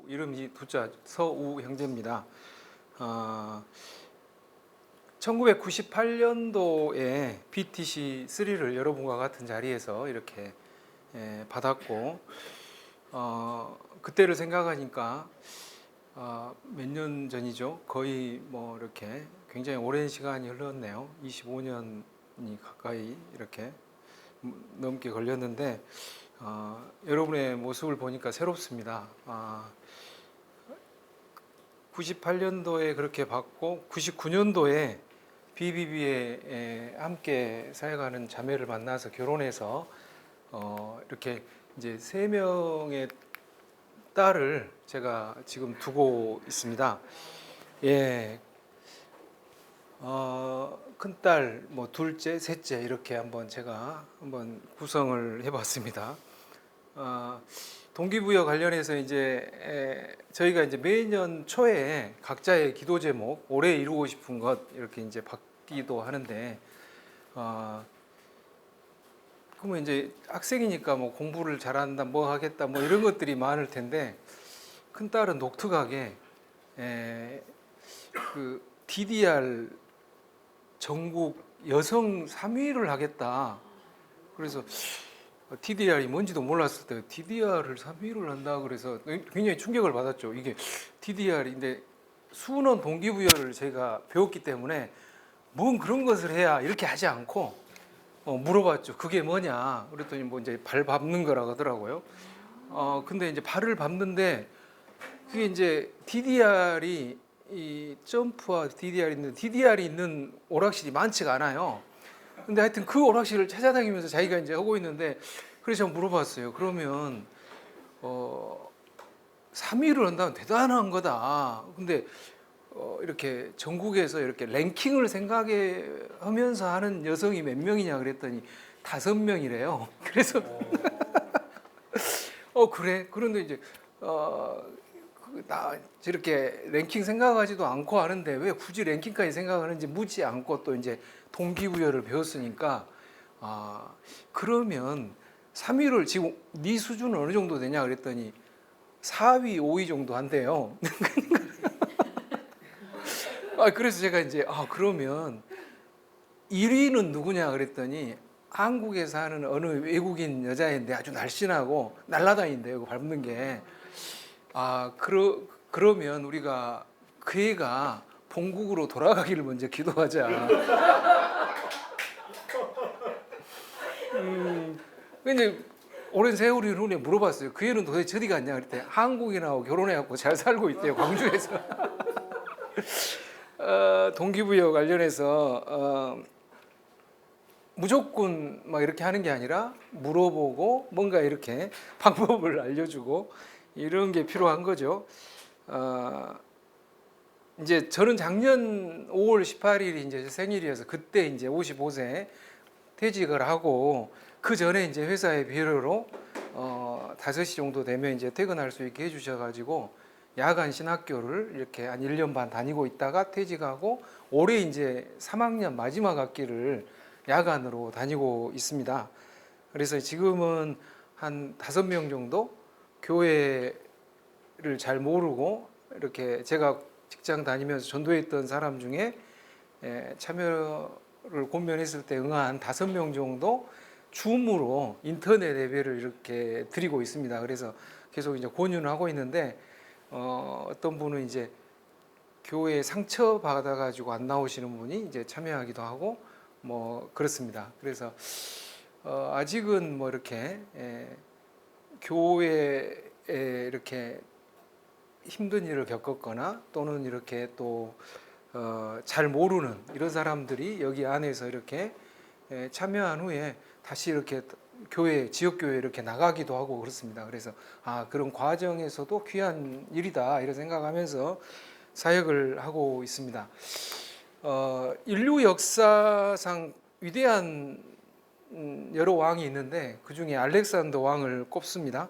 이름이 두자 서우 형제입니다. 1998년도에 BTC3를 여러분과 같은 자리에서 이렇게 받았고, 그때를 생각하니까 몇 년 전이죠. 거의 뭐 이렇게 굉장히 오랜 시간이 흘렀네요. 25년이 가까이 이렇게 넘게 걸렸는데, 여러분의 모습을 보니까 새롭습니다. 98년도에 그렇게 받고 99년도에 BBB에 함께 사역하는 자매를 만나서 결혼해서 이렇게 이제 3명의 딸을 제가 지금 두고 있습니다. 예, 큰딸, 뭐 둘째, 셋째 이렇게 제가 한번 구성을 해봤습니다. 동기부여 관련해서 이제 저희가 이제 매년 초에 각자의 기도 제목, 올해 이루고 싶은 것 이렇게 이제 받기도 하는데, 그러면 이제 학생이니까 뭐 공부를 잘한다, 뭐 하겠다, 뭐 이런 것들이 많을 텐데, 큰 딸은 독특하게 그 DDR 전국 여성 3위를 하겠다. 그래서 DDR이 뭔지도 몰랐을 때 DDR을 3위를 한다 그래서 굉장히 충격을 받았죠. 이게 DDR인데 수능 동기부여를 제가 배웠기 때문에 뭔 그런 것을 해야 이렇게 하지 않고 물어봤죠. 그게 뭐냐? 그랬더니 뭐 이제 발 밟는 거라고 하더라고요. 근데 이제 발을 밟는데 그게 이제 DDR이 이 점프와 DDR이 있는 오락실이 많지가 않아요. 근데 하여튼 그 오락실을 찾아다니면서 자기가 이제 하고 있는데, 그래서 제가 물어봤어요. 그러면 3위를 한다면 대단한 거다. 근데 이렇게 전국에서 이렇게 랭킹을 생각하면서 하는 여성이 몇 명이냐 그랬더니 5명이래요. 그래서 그래. 그런데 이제 나 저렇게 랭킹 생각하지도 않고 하는데 왜 굳이 랭킹까지 생각하는지 묻지 않고 또 이제 동기부여를 배웠으니까, 그러면 3위를 지금 네 수준은 어느 정도 되냐 그랬더니 4위, 5위 정도 한대요. 그래서 제가 이제 그러면 1위는 누구냐 그랬더니 한국에 사는 어느 외국인 여자인데 아주 날씬하고 날라다닌대요. 그 밟는 게. 그러면 우리가 그 애가 본국으로 돌아가기를 먼저 기도하자. 근데 오랜 세월이 후에 물어봤어요. 그 애는 도대체 어디 갔냐 그랬더니 한국인하고 결혼해갖고 잘 살고 있대요. 광주에서. 동기부여 관련해서 무조건 막 이렇게 하는 게 아니라 물어보고 뭔가 이렇게 방법을 알려주고 이런 게 필요한 거죠. 이제 저는 작년 5월 18일이 이제 생일이어서 그때 이제 55세 퇴직을 하고, 그 전에 이제 회사의 배려로 5시 정도 되면 이제 퇴근할 수 있게 해주셔가지고 야간 신학교를 이렇게 한 1년 반 다니고 있다가 퇴직하고 올해 이제 3학년 마지막 학기를 야간으로 다니고 있습니다. 그래서 지금은 한 5명 정도 교회를 잘 모르고 이렇게 제가 직장 다니면서 전도했던 사람 중에 참여를 권면했을 때 응한 5명 정도 줌으로 인터넷 예배를 이렇게 드리고 있습니다. 그래서 계속 이제 권유를 하고 있는데, 어떤 분은 이제 교회에 상처 받아가지고 안 나오시는 분이 이제 참여하기도 하고 뭐 그렇습니다. 그래서 아직은 뭐 이렇게 교회에 이렇게 힘든 일을 겪었거나 또는 이렇게 또 잘 모르는 이런 사람들이 여기 안에서 이렇게 참여한 후에 다시 이렇게 교회, 지역교회 이렇게 나가기도 하고 그렇습니다. 그래서 그런 과정에서도 귀한 일이다 이런 생각하면서 사역을 하고 있습니다. 인류 역사상 위대한 여러 왕이 있는데 그 중에 알렉산더 왕을 꼽습니다.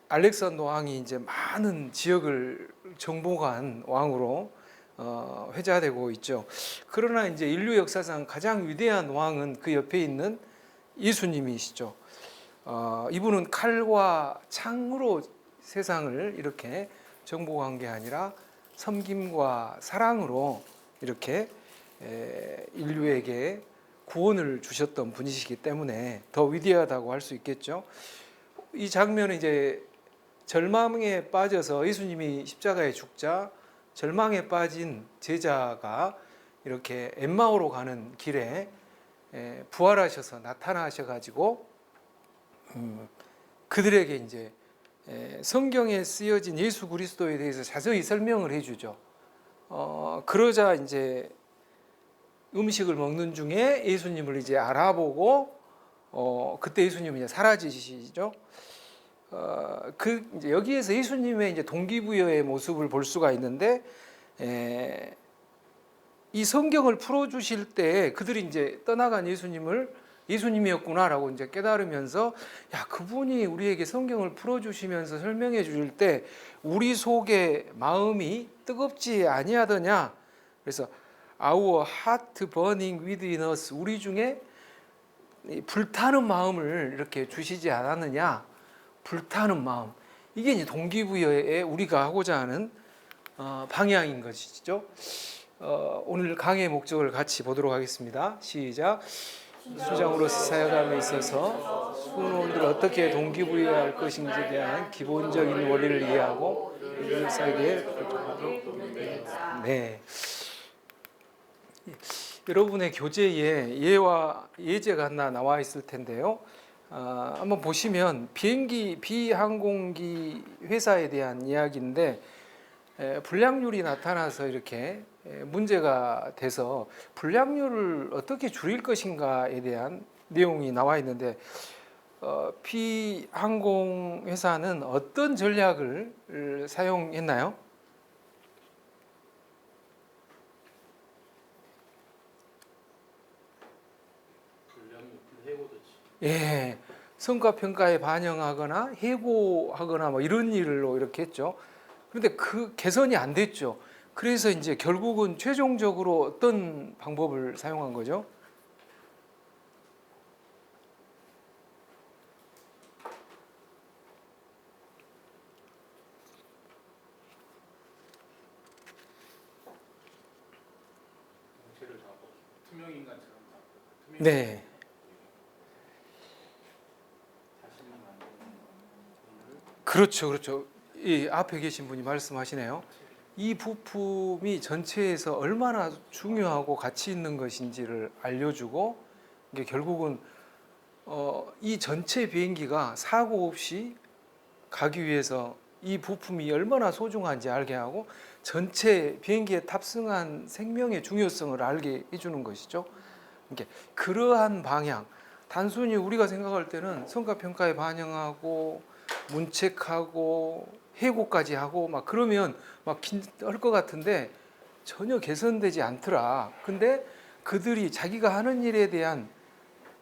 알렉산더 왕이 이제 많은 지역을 정복한 왕으로 회자되고 있죠. 그러나 이제 인류 역사상 가장 위대한 왕은 그 옆에 있는 예수님이시죠. 이분은 칼과 창으로 세상을 이렇게 정복한 게 아니라 섬김과 사랑으로 이렇게 인류에게 구원을 주셨던 분이시기 때문에 더 위대하다고 할 수 있겠죠. 이 장면은 이제 절망에 빠져서 예수님이 십자가에 죽자 절망에 빠진 제자가 이렇게 엠마오로 가는 길에 부활하셔서 나타나셔가지고 그들에게 이제 성경에 쓰여진 예수 그리스도에 대해서 자세히 설명을 해주죠. 그러자 이제 음식을 먹는 중에 예수님을 이제 알아보고 그때 예수님은 이제 사라지시죠. 이제 여기에서 예수님의 이제 동기부여의 모습을 볼 수가 있는데 이 성경을 풀어주실 때 그들이 이제 떠나간 예수님이었구나라고 이제 깨달으면서 야, 그분이 우리에게 성경을 풀어주시면서 설명해 주실 때 우리 속에 마음이 뜨겁지 아니하더냐. 그래서 Our heart burning within us, 우리 중에 불타는 마음을 이렇게 주시지 않았느냐. 불타는 마음, 이게 이제 동기부여에 우리가 하고자 하는 방향인 것이죠. 오늘 강의 목적을 같이 보도록 하겠습니다. 시작. 수장으로서 사역함에 있어서 수노원들을 어떻게 동기부여할 것인지에 대한 기본적인 원리를 이해하고 사역에 네. 여러분의 교재에 예와 예제가 하나 나와 있을 텐데요. 한번 보시면 비항공기 회사에 대한 이야기인데 불량률이 나타나서 이렇게 문제가 돼서 불량률을 어떻게 줄일 것인가에 대한 내용이 나와 있는데 비항공 회사는 어떤 전략을 사용했나요? 예, 성과 평가에 반영하거나 해고하거나 뭐 이런 일로 이렇게 했죠. 그런데 그 개선이 안 됐죠. 그래서 이제 결국은 최종적으로 어떤 방법을 사용한 거죠? 네. 그렇죠, 그렇죠. 이 앞에 계신 분이 말씀하시네요. 이 부품이 전체에서 얼마나 중요하고 가치 있는 것인지를 알려주고 이게 결국은 이 전체 비행기가 사고 없이 가기 위해서 이 부품이 얼마나 소중한지 알게 하고 전체 비행기에 탑승한 생명의 중요성을 알게 해주는 것이죠. 그러한 방향, 단순히 우리가 생각할 때는 성과평가에 반영하고 문책하고 해고까지 하고 막 그러면 막 할 것 같은데 전혀 개선되지 않더라. 근데 그들이 자기가 하는 일에 대한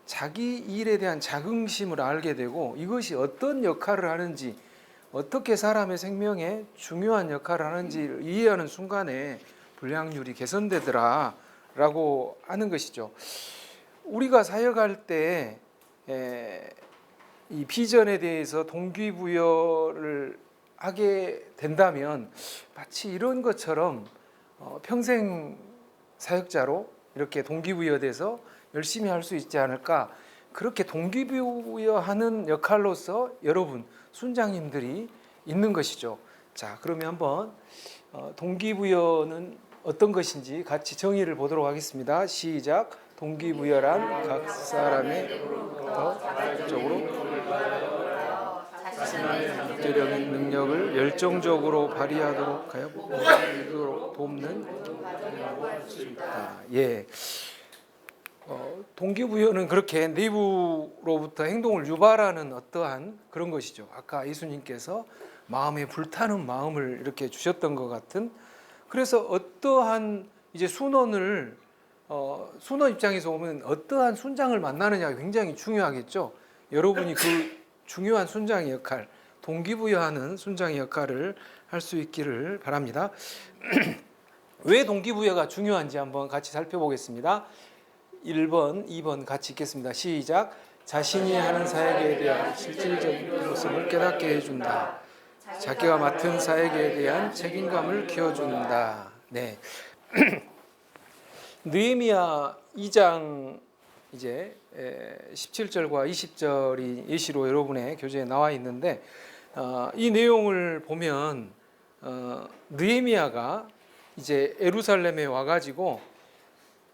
자기 일에 대한 자긍심을 알게 되고 이것이 어떤 역할을 하는지 어떻게 사람의 생명에 중요한 역할을 하는지를 이해하는 순간에 불량률이 개선되더라 라고 하는 것이죠. 우리가 사역할 때 이 비전에 대해서 동기부여를 하게 된다면 마치 이런 것처럼 평생 사역자로 이렇게 동기부여돼서 열심히 할 수 있지 않을까. 그렇게 동기부여하는 역할로서 여러분 순장님들이 있는 것이죠. 자, 그러면 한번 동기부여는 어떤 것인지 같이 정의를 보도록 하겠습니다. 시작. 동기부여란 각 사람의 더 적극적으로 자신의 능력을 열정적으로 발휘하도록 하여 돕는 예. 동기부여는 그렇게 내부로부터 행동을 유발하는 어떠한 그런 것이죠. 아까 예수님께서 마음에 불타는 마음을 이렇게 주셨던 것 같은. 그래서 어떠한 이제 순원을 순원 입장에서 보면 어떠한 순장을 만나느냐가 굉장히 중요하겠죠. 여러분이 그 중요한 순장의 역할, 동기부여하는 순장의 역할을 할 수 있기를 바랍니다. 왜 동기부여가 중요한지 한번 같이 살펴보겠습니다. 1번, 2번 같이 읽겠습니다. 시작. 자신이 하는 사역에 대한 실질적인 모습을 깨닫게 해준다. 자기가 맡은 사역에 대한 책임감을 키워준다. 네. 느헤미야 2장 이제 17절과 20절이 예시로 여러분의 교재에 나와 있는데 이 내용을 보면 느헤미야가 이제 예루살렘에 와가지고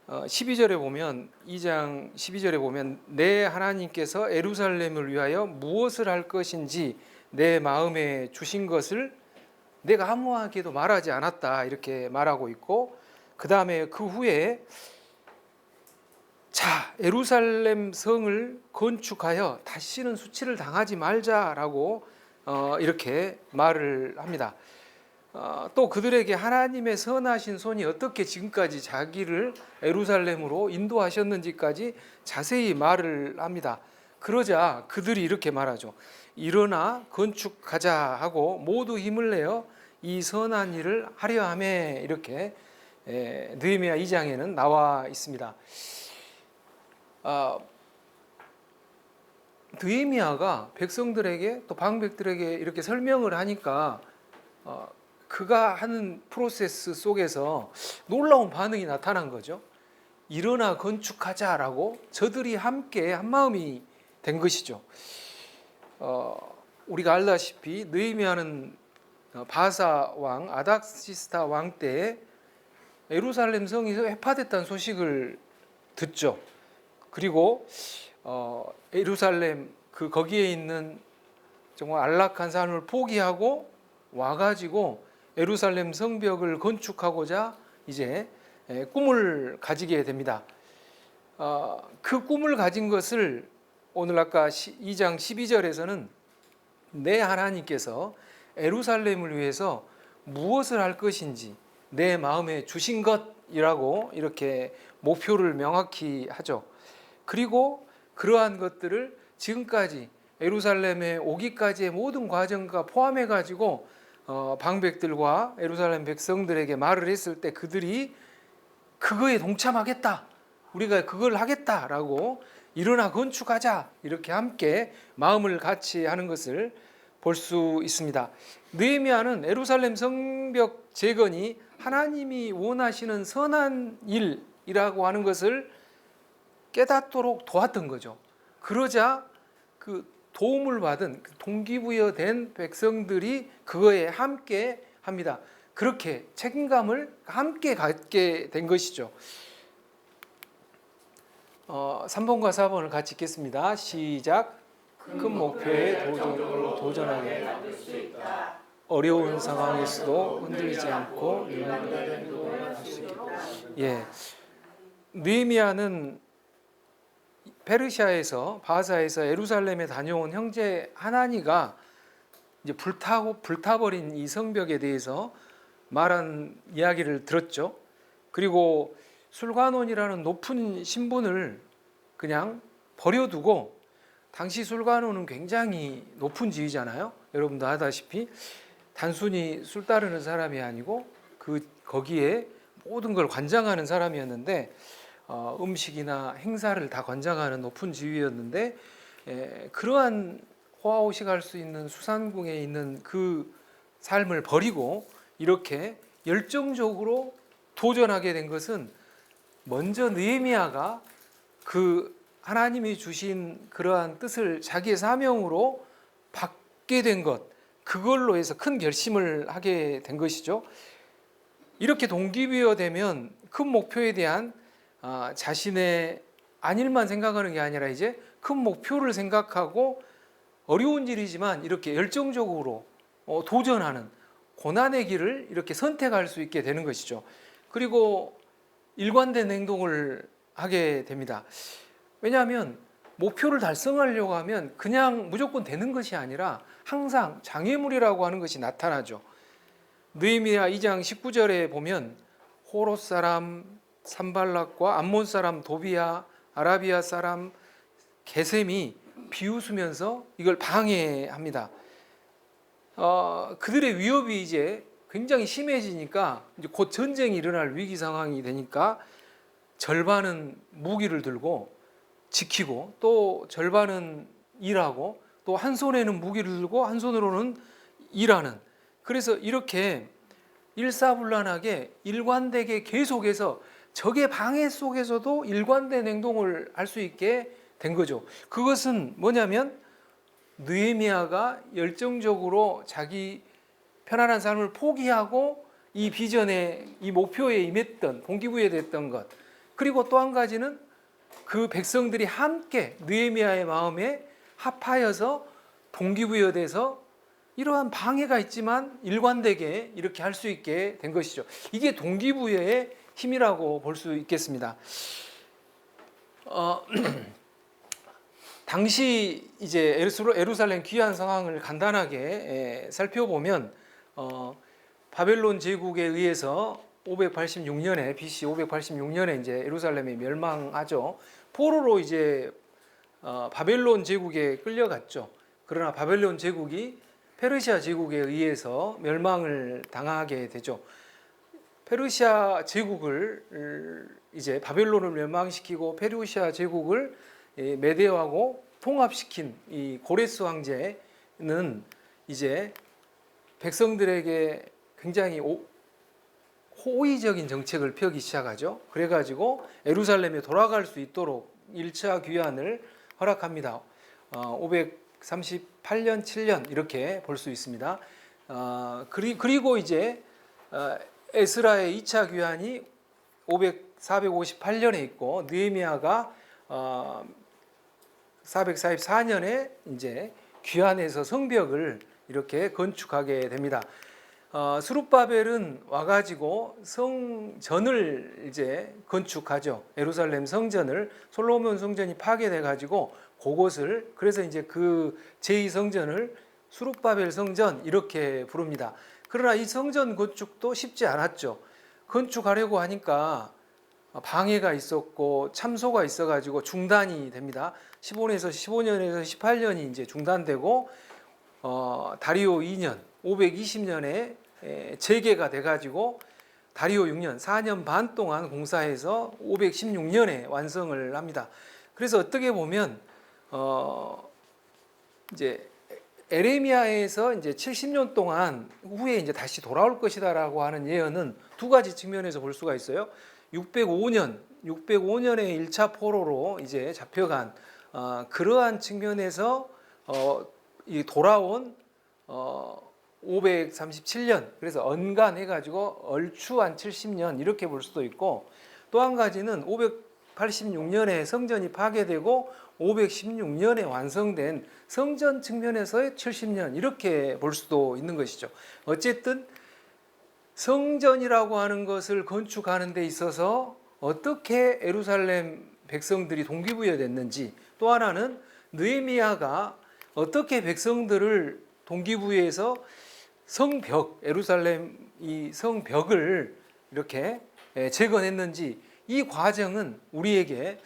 12절에 보면 2장 12절에 보면 내 하나님께서 예루살렘을 위하여 무엇을 할 것인지 내 마음에 주신 것을 내가 아무에게도 말하지 않았다 이렇게 말하고 있고 그 다음에 그 후에 자 예루살렘 성을 건축하여 다시는 수치를 당하지 말자라고 이렇게 말을 합니다. 또 그들에게 하나님의 선하신 손이 어떻게 지금까지 자기를 예루살렘으로 인도하셨는지까지 자세히 말을 합니다. 그러자 그들이 이렇게 말하죠. 일어나 건축하자 하고 모두 힘을 내어 이 선한 일을 하려 하매 이렇게 느헤미야 2장에는 나와 있습니다. 느헤미야가 백성들에게 또 방백들에게 이렇게 설명을 하니까 그가 하는 프로세스 속에서 놀라운 반응이 나타난 거죠. 일어나 건축하자라고 저들이 함께 한 마음이 된 것이죠. 우리가 알다시피 느헤미야는 바사 왕 아닥시스타 왕 때에 예루살렘 성이 회파됐다는 소식을 듣죠. 그리고 예루살렘 거기에 있는 정말 안락한 삶을 포기하고 와가지고 예루살렘 성벽을 건축하고자 이제 꿈을 가지게 됩니다. 그 꿈을 가진 것을 오늘 아까 2장 12절에서는 내 하나님께서 예루살렘을 위해서 무엇을 할 것인지 내 마음에 주신 것이라고 이렇게 목표를 명확히 하죠. 그리고 그러한 것들을 지금까지 예루살렘에 오기까지의 모든 과정과 포함해 가지고 방백들과 예루살렘 백성들에게 말을 했을 때 그들이 그거에 동참하겠다, 우리가 그걸 하겠다라고 일어나 건축하자 이렇게 함께 마음을 같이 하는 것을 볼 수 있습니다. 느헤미야는 예루살렘 성벽 재건이 하나님이 원하시는 선한 일이라고 하는 것을 깨닫도록 도왔던 거죠. 그러자 그 도움을 받은 동기부여된 백성들이 그거에 함께 합니다. 그렇게 책임감을 함께 갖게 된 것이죠. 3번과 4번을 같이 읽겠습니다. 시작. 큰 목표에 도전하게 어려운 상황에서도 흔들리지 않고 할 수 있게. 예, 느헤미야는 페르시아에서 바사에서 예루살렘에 다녀온 형제 하나니가 이제 불타버린 이 성벽에 대해서 말한 이야기를 들었죠. 그리고 술관원이라는 높은 신분을 그냥 버려두고, 당시 술관원은 굉장히 높은 지위잖아요. 여러분도 아다시피 단순히 술 따르는 사람이 아니고 거기에 모든 걸 관장하는 사람이었는데, 음식이나 행사를 다 관장하는 높은 지위였는데, 그러한 호화호식할 수 있는 수산궁에 있는 그 삶을 버리고 이렇게 열정적으로 도전하게 된 것은 먼저 느헤미야가 그 하나님이 주신 그러한 뜻을 자기의 사명으로 받게 된 것, 그걸로 해서 큰 결심을 하게 된 것이죠. 이렇게 동기부여되면 큰 목표에 대한 자신의 안일만 생각하는 게 아니라 이제 큰 목표를 생각하고 어려운 일이지만 이렇게 열정적으로 도전하는 고난의 길을 이렇게 선택할 수 있게 되는 것이죠. 그리고 일관된 행동을 하게 됩니다. 왜냐하면 목표를 달성하려고 하면 그냥 무조건 되는 것이 아니라 항상 장애물이라고 하는 것이 나타나죠. 느헤미야 2장 19절에 보면 호롯 사람 산발락과 암몬 사람 도비야, 아라비아 사람 게셈이 비웃으면서 이걸 방해합니다. 그들의 위협이 이제 굉장히 심해지니까 이제 곧 전쟁이 일어날 위기 상황이 되니까 절반은 무기를 들고 지키고 또 절반은 일하고 또 한 손에는 무기를 들고 한 손으로는 일하는, 그래서 이렇게 일사불란하게 일관되게 계속해서 적의 방해 속에서도 일관된 행동을 할 수 있게 된 거죠. 그것은 뭐냐면 느헤미야가 열정적으로 자기 편안한 삶을 포기하고 이 비전에, 이 목표에 임했던, 동기부여됐던 것. 그리고 또 한 가지는 그 백성들이 함께 느헤미야의 마음에 합하여서 동기부여돼서 이러한 방해가 있지만 일관되게 이렇게 할 수 있게 된 것이죠. 이게 동기부여의 힘이라고 볼 수 있겠습니다. 당시 이제 예루살렘 귀환 상황을 간단하게 살펴보면 바벨론 제국에 의해서 586년에 BC 586년에 이제 예루살렘이 멸망하죠. 포로로 이제 바벨론 제국에 끌려갔죠. 그러나 바벨론 제국이 페르시아 제국에 의해서 멸망을 당하게 되죠. 페르시아 제국을 이제 바벨론을 멸망시키고 페르시아 제국을 메대하고 통합시킨 이 고레스 황제는 이제 백성들에게 굉장히 호의적인 정책을 펴기 시작하죠. 그래가지고 예루살렘에 돌아갈 수 있도록 1차 귀환을 허락합니다. 538년, 7년 이렇게 볼 수 있습니다. 그리고 이제 에스라의 2차 귀환이 458년에 있고 느헤미야가 444년에 이제 귀환해서 성벽을 이렇게 건축하게 됩니다. 스룹바벨은 와가지고 성전을 이제 건축하죠. 예루살렘 성전을, 솔로몬 성전이 파괴돼가지고 그곳을, 그래서 이제 그 제2성전을 스룹바벨 성전 이렇게 부릅니다. 그러나 이 성전 건축도 쉽지 않았죠. 건축하려고 하니까 방해가 있었고 참소가 있어가지고 중단이 됩니다. 15년에서 18년이 이제 중단되고 다리오 2년 520년에 재개가 돼가지고 다리오 6년 4년 반 동안 공사해서 516년에 완성을 합니다. 그래서 어떻게 보면 이제 에레미야에서 이제 70년 동안 후에 이제 다시 돌아올 것이다라고 하는 예언은 두 가지 측면에서 볼 수가 있어요. 605년에 1차 포로로 이제 잡혀간 그러한 측면에서 이 돌아온 537년, 그래서 언간해가지고 얼추 한 70년 이렇게 볼 수도 있고, 또 한 가지는 586년에 성전이 파괴되고 516년에 완성된 성전 측면에서의 70년 이렇게 볼 수도 있는 것이죠. 어쨌든 성전이라고 하는 것을 건축하는 데 있어서 어떻게 예루살렘 백성들이 동기부여됐는지, 또 하나는 느헤미야가 어떻게 백성들을 동기부여해서 성벽, 예루살렘 이 성벽을 이렇게 재건했는지, 이 과정은 우리에게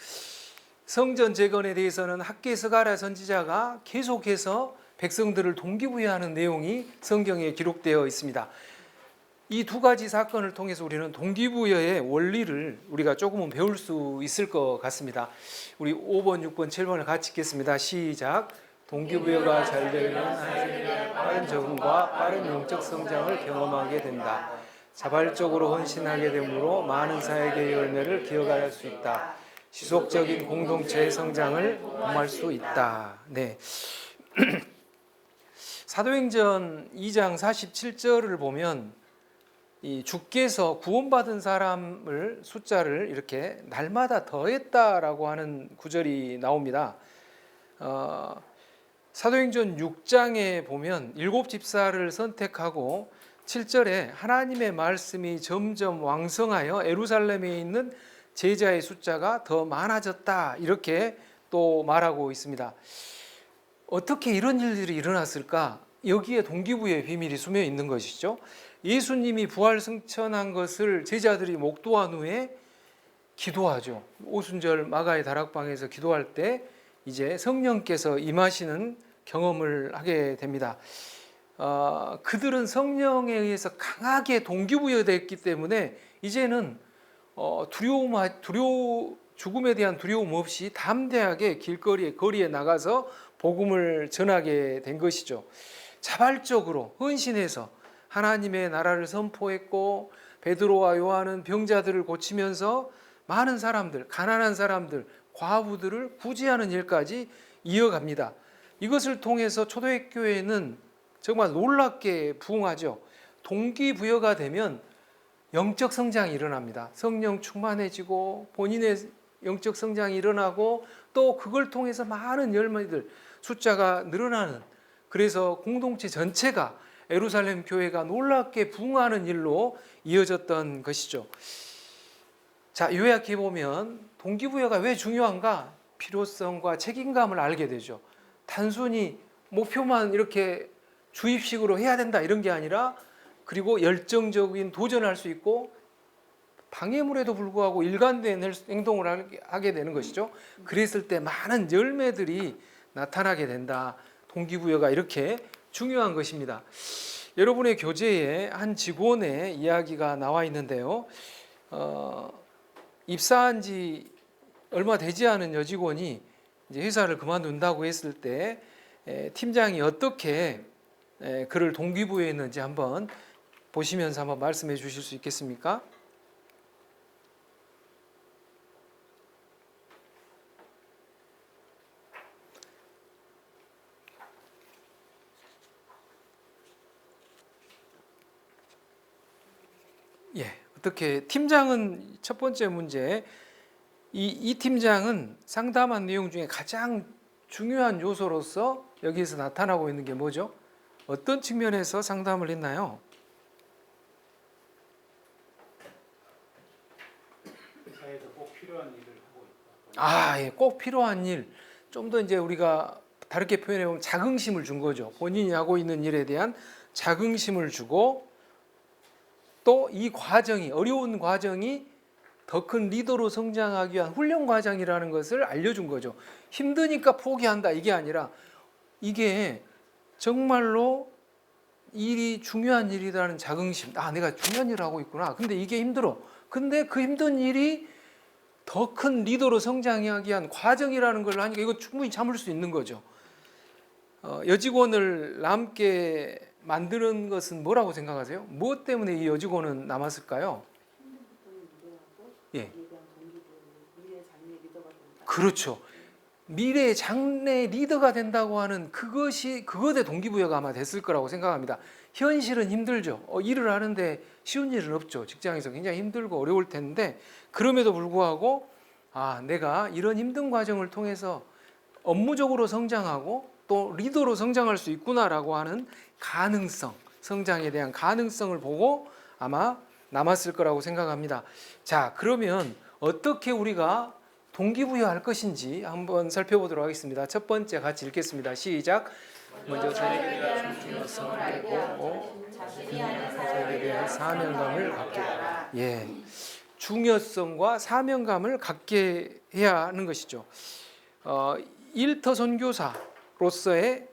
성전 재건에 대해서는 학개스가랴 선지자가 계속해서 백성들을 동기부여하는 내용이 성경에 기록되어 있습니다. 이 두 가지 사건을 통해서 우리는 동기부여의 원리를 우리가 조금은 배울 수 있을 것 같습니다. 우리 5번, 6번, 7번을 같이 읽겠습니다. 시작. 동기부여가 잘 되면 하나님의 빠른 적응과 빠른 영적 성장을 경험하게 된다. 자발적으로 헌신하게 되므로 많은 사역의 열매를 기억할 수 있다. 지속적인 공동체의 성장을 공할 수 있다. 네. 사도행전 2장 47절을 보면 이 주께서 구원받은 사람을 숫자를 이렇게 날마다 더했다라고 하는 구절이 나옵니다. 사도행전 6장에 보면 7집사를 선택하고 7절에 하나님의 말씀이 점점 왕성하여 예루살렘에 있는 제자의 숫자가 더 많아졌다 이렇게 또 말하고 있습니다. 어떻게 이런 일들이 일어났을까? 여기에 동기부여의 비밀이 숨어 있는 것이죠. 예수님이 부활 승천한 것을 제자들이 목도한 후에 기도하죠. 오순절 마가의 다락방에서 기도할 때 이제 성령께서 임하시는 경험을 하게 됩니다. 그들은 성령에 의해서 강하게 동기부여됐기 때문에 이제는 죽음에 대한 두려움 없이 담대하게 거리에 나가서 복음을 전하게 된 것이죠. 자발적으로 헌신해서 하나님의 나라를 선포했고 베드로와 요한은 병자들을 고치면서 많은 사람들, 가난한 사람들, 과부들을 구제하는 일까지 이어갑니다. 이것을 통해서 초대교회는 정말 놀랍게 부흥하죠. 동기부여가 되면 영적 성장이 일어납니다. 성령 충만해지고 본인의 영적 성장이 일어나고 또 그걸 통해서 많은 열매들, 숫자가 늘어나는, 그래서 공동체 전체가 예루살렘 교회가 놀랍게 부흥하는 일로 이어졌던 것이죠. 자, 요약해 보면 동기부여가 왜 중요한가? 필요성과 책임감을 알게 되죠. 단순히 목표만 이렇게 주입식으로 해야 된다 이런 게 아니라, 그리고 열정적인 도전을 할 수 있고 방해물에도 불구하고 일관된 행동을 하게 되는 것이죠. 그랬을 때 많은 열매들이 나타나게 된다. 동기부여가 이렇게 중요한 것입니다. 여러분의 교재에 한 직원의 이야기가 나와 있는데요. 입사한 지 얼마 되지 않은 여직원이 이제 회사를 그만둔다고 했을 때 팀장이 어떻게 그를 동기부여했는지 한번 보시면서 한번 말씀해 주실 수 있겠습니까? 예, 어떻게 팀장은 첫 번째 문제, 이 팀장은 상담한 내용 중에 가장 중요한 요소로서 여기에서 나타나고 있는 게 뭐죠? 어떤 측면에서 상담을 했나요? 회사에서 꼭 필요한 일을 하고 있다. 예, 꼭 필요한 일. 좀 더 이제 우리가 다르게 표현해 보면 자긍심을 준 거죠. 본인이 하고 있는 일에 대한 자긍심을 주고, 또 이 과정이, 어려운 과정이 더 큰 리더로 성장하기 위한 훈련 과정이라는 것을 알려준 거죠. 힘드니까 포기한다 이게 아니라, 이게 정말로 일이 중요한 일이라는 자긍심. 내가 중요한 일을 하고 있구나. 근데 이게 힘들어. 근데 그 힘든 일이 더 큰 리더로 성장하기 위한 과정이라는 걸 하니까 이거 충분히 참을 수 있는 거죠. 여직원을 남게 만드는 것은 뭐라고 생각하세요? 무엇 때문에 이 여직원은 남았을까요? 예. 그렇죠. 미래의 장래 리더가 된다고 하는 그것에 동기부여가 아마 됐을 거라고 생각합니다. 현실은 힘들죠. 일을 하는데 쉬운 일은 없죠. 직장에서 굉장히 힘들고 어려울 텐데, 그럼에도 불구하고 내가 이런 힘든 과정을 통해서 업무적으로 성장하고 또 리더로 성장할 수 있구나라고 하는 가능성, 성장에 대한 가능성을 보고 아마 남았을 거라고 생각합니다. 자, 그러면 어떻게 우리가 동기부여할 것인지 한번 살펴보도록 하겠습니다. 첫 번째 같이 읽겠습니다. 시작. 먼저 자기가 중요성을 알고 자기에 대한 사명감을 갖게. 예, 중요성과 사명감을 갖게 해야 하는 것이죠. 일터 선교사로서의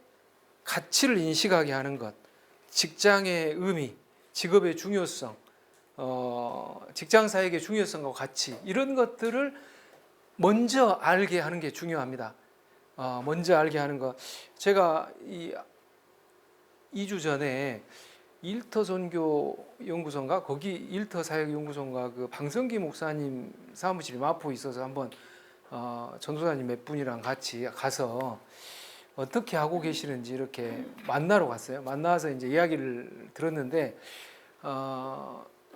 가치를 인식하게 하는 것, 직장의 의미, 직업의 중요성, 직장 사역의 중요성과 가치, 이런 것들을 먼저 알게 하는 게 중요합니다. 먼저 알게 하는 것. 제가 2주 전에 일터 선교 연구소인가, 거기 일터 사역 연구소인가, 그 방성기 목사님 사무실이 마포에 있어서 한번 전도사님 몇 분이랑 같이 가서 어떻게 하고 계시는지 이렇게 만나러 갔어요. 만나서 이제 이야기를 들었는데,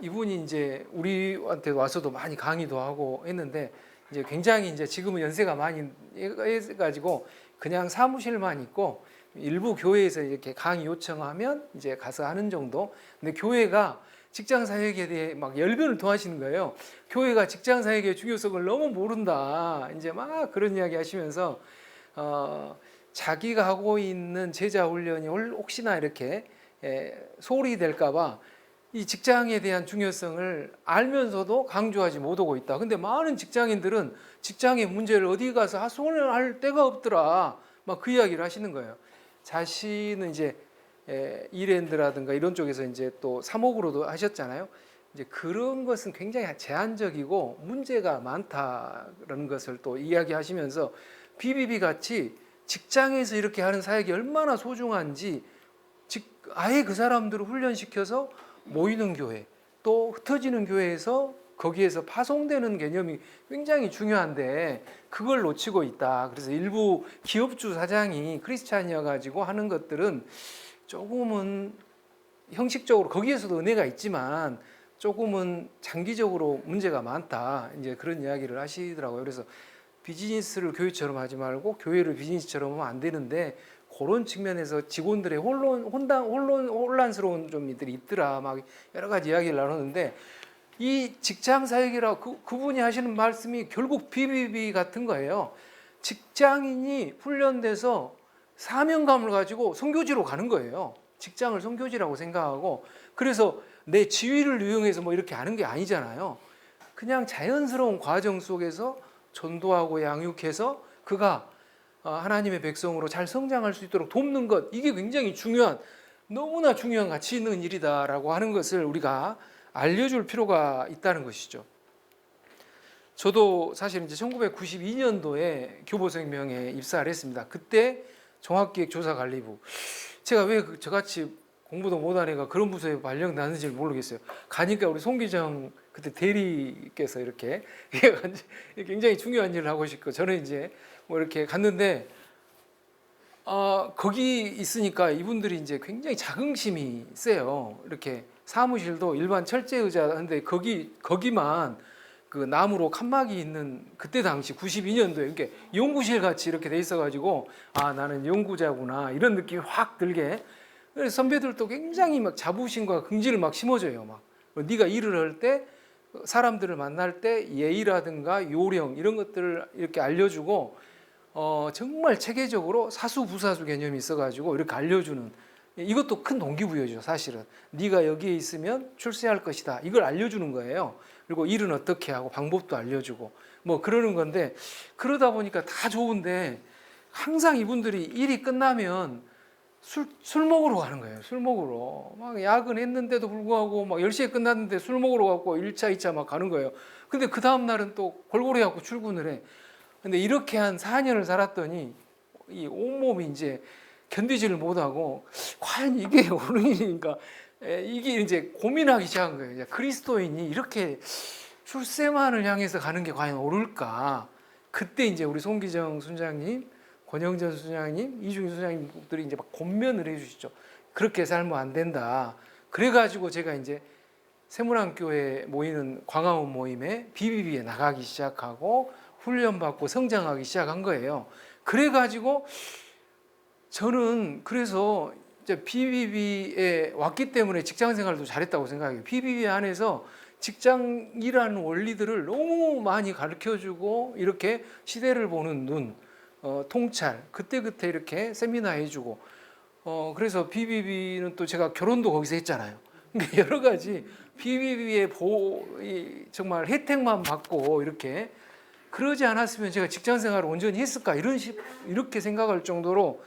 이분이 이제 우리한테 와서도 많이 강의도 하고 했는데, 이제 굉장히 이제 지금은 연세가 많이 해가지고 그냥 사무실만 있고 일부 교회에서 이렇게 강의 요청하면 이제 가서 하는 정도. 근데 교회가 직장 사역에 대해 막 열변을 토하시는 거예요. 교회가 직장 사역의 중요성을 너무 모른다. 이제 막 그런 이야기 하시면서 자기가 하고 있는 제자 훈련이 혹시나 이렇게 소홀히 될까봐 이 직장에 대한 중요성을 알면서도 강조하지 못하고 있다. 근데 많은 직장인들은 직장의 문제를 어디 가서 하소연을 할 데가 없더라. 막 그 이야기를 하시는 거예요. 자신은 이제 이랜드라든가 이런 쪽에서 이제 또 사목으로도 하셨잖아요. 이제 그런 것은 굉장히 제한적이고 문제가 많다라는 것을 또 이야기하시면서 BBB 같이 직장에서 이렇게 하는 사역이 얼마나 소중한지 아예 그 사람들을 훈련시켜서 모이는 교회, 또 흩어지는 교회에서 거기에서 파송되는 개념이 굉장히 중요한데 그걸 놓치고 있다. 그래서 일부 기업주 사장이 크리스찬이어 가지고 하는 것들은 조금은 형식적으로 거기에서도 은혜가 있지만 조금은 장기적으로 문제가 많다. 이제 그런 이야기를 하시더라고요. 그래서 비즈니스를 교회처럼 하지 말고 교회를 비즈니스처럼 하면 안 되는데 그런 측면에서 직원들의 혼란스러운 좀 일들이 있더라. 막 여러 가지 이야기를 나눴는데 이 직장 사역이라 그분이 하시는 말씀이 결국 BBB 같은 거예요. 직장인이 훈련돼서 사명감을 가지고 선교지로 가는 거예요. 직장을 선교지라고 생각하고 그래서 내 지위를 이용해서 뭐 이렇게 하는 게 아니잖아요. 그냥 자연스러운 과정 속에서 전도하고 양육해서 그가 하나님의 백성으로 잘 성장할 수 있도록 돕는 것, 이게 굉장히 중요한, 너무나 중요한 가치 있는 일이다라고 하는 것을 우리가 알려줄 필요가 있다는 것이죠. 저도 사실 이제 1992년도에 교보생명에 입사를 했습니다. 그때 종합기획조사관리부. 제가 왜 저같이 공부도 못한 애가 그런 부서에 발령나는지 모르겠어요. 가니까 우리 송기정 그때 대리께서 이렇게 굉장히 중요한 일을 하고 싶고 저는 이제 뭐 이렇게 갔는데 거기 있으니까 이분들이 이제 굉장히 자긍심이 세요. 이렇게 사무실도 일반 철제 의자인데 거기만 그 나무로 칸막이 있는 그때 당시 92년도에 이렇게 연구실 같이 이렇게 돼 있어가지고 나는 연구자구나 이런 느낌이 확 들게. 그래서 선배들도 굉장히 막 자부심과 긍지를 막 심어줘요. 막 네가 일을 할 때 사람들을 만날 때 예의라든가 요령 이런 것들을 이렇게 알려주고 정말 체계적으로 사수부사수 개념이 있어가지고 이렇게 알려주는 이것도 큰 동기부여죠. 사실은 네가 여기에 있으면 출세할 것이다 이걸 알려주는 거예요. 그리고 일은 어떻게 하고 방법도 알려주고 뭐 그러는 건데 그러다 보니까 다 좋은데 항상 이분들이 일이 끝나면 술 먹으러 가는 거예요. 술 먹으러 막 야근했는데도 불구하고 막 10시에 끝났는데 술 먹으러 가고 1차 2차 막 가는 거예요. 근데 그 다음 날은 또 골고루 해갖고 출근을 해. 근데 이렇게 한 4년을 살았더니 이 온몸이 이제 견디지를 못하고 과연 이게 옳은 일인가 이게 이제 고민하기 시작한 거예요. 그리스도인이 이렇게 출세만을 향해서 가는 게 과연 옳을까? 그때 이제 우리 송기정 순장님, 권영전 순장님, 이중희 순장님들이 이제 막 권면을 해주시죠. 그렇게 살면 안 된다. 그래가지고 제가 이제 세문안교회 모이는 광화문 모임에 BBB에 나가기 시작하고 훈련받고 성장하기 시작한 거예요. 그래가지고 저는 그래서 이제 BBB에 왔기 때문에 직장 생활도 잘했다고 생각해요. BBB 안에서 직장이라는 원리들을 너무 많이 가르쳐주고 이렇게 시대를 보는 눈, 통찰, 그때그때 이렇게 세미나 해주고 그래서 BBB는 또 제가 결혼도 거기서 했잖아요. 그러니까 여러 가지 BBB의 정말 혜택만 받고 이렇게 그러지 않았으면 제가 직장 생활을 온전히 했을까 이렇게 생각할 정도로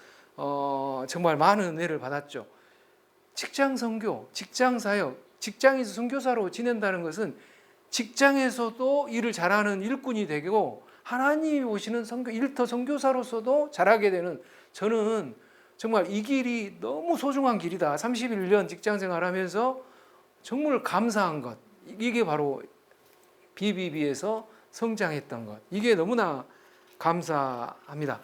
정말 많은 은혜를 받았죠. 직장 선교, 직장 사역, 직장에서 선교사로 지낸다는 것은 직장에서도 일을 잘하는 일꾼이 되고 하나님이 오시는 일터 선교사로서도 잘하게 되는 저는 정말 이 길이 너무 소중한 길이다. 31년 직장 생활하면서 정말 감사한 것 이게 바로 BBB에서 성장했던 것 이게 너무나 감사합니다.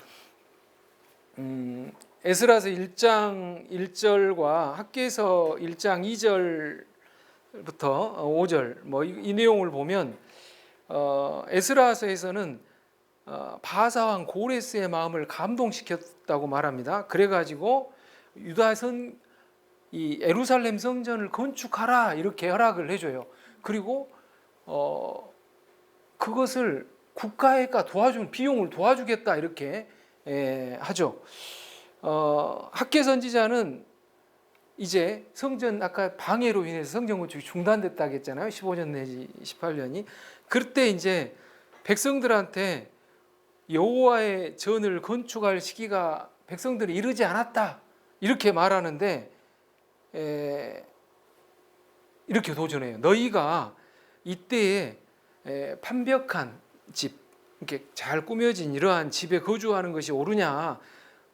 에스라서 1장 1절과 학개서 1장 2절부터 5절 뭐 이 내용을 보면 에스라서에서는 바하사 왕 고레스의 마음을 감동시켰다고 말합니다. 그래가지고 유다선 이 예루살렘 성전을 건축하라 이렇게 허락을 해줘요. 그리고 그것을 국가가 도와준 비용을 도와주겠다 이렇게 하죠. 학개 선지자는 이제 성전 아까 방해로 인해서 성전 건축이 중단됐다고 했잖아요. 15년 내지 18년이. 그때 이제 백성들한테 여호와의 전을 건축할 시기가 백성들이 이르지 않았다 이렇게 말하는데 이렇게 도전해요. 너희가 이때에 판벽한 집 이렇게 잘 꾸며진 이러한 집에 거주하는 것이 옳으냐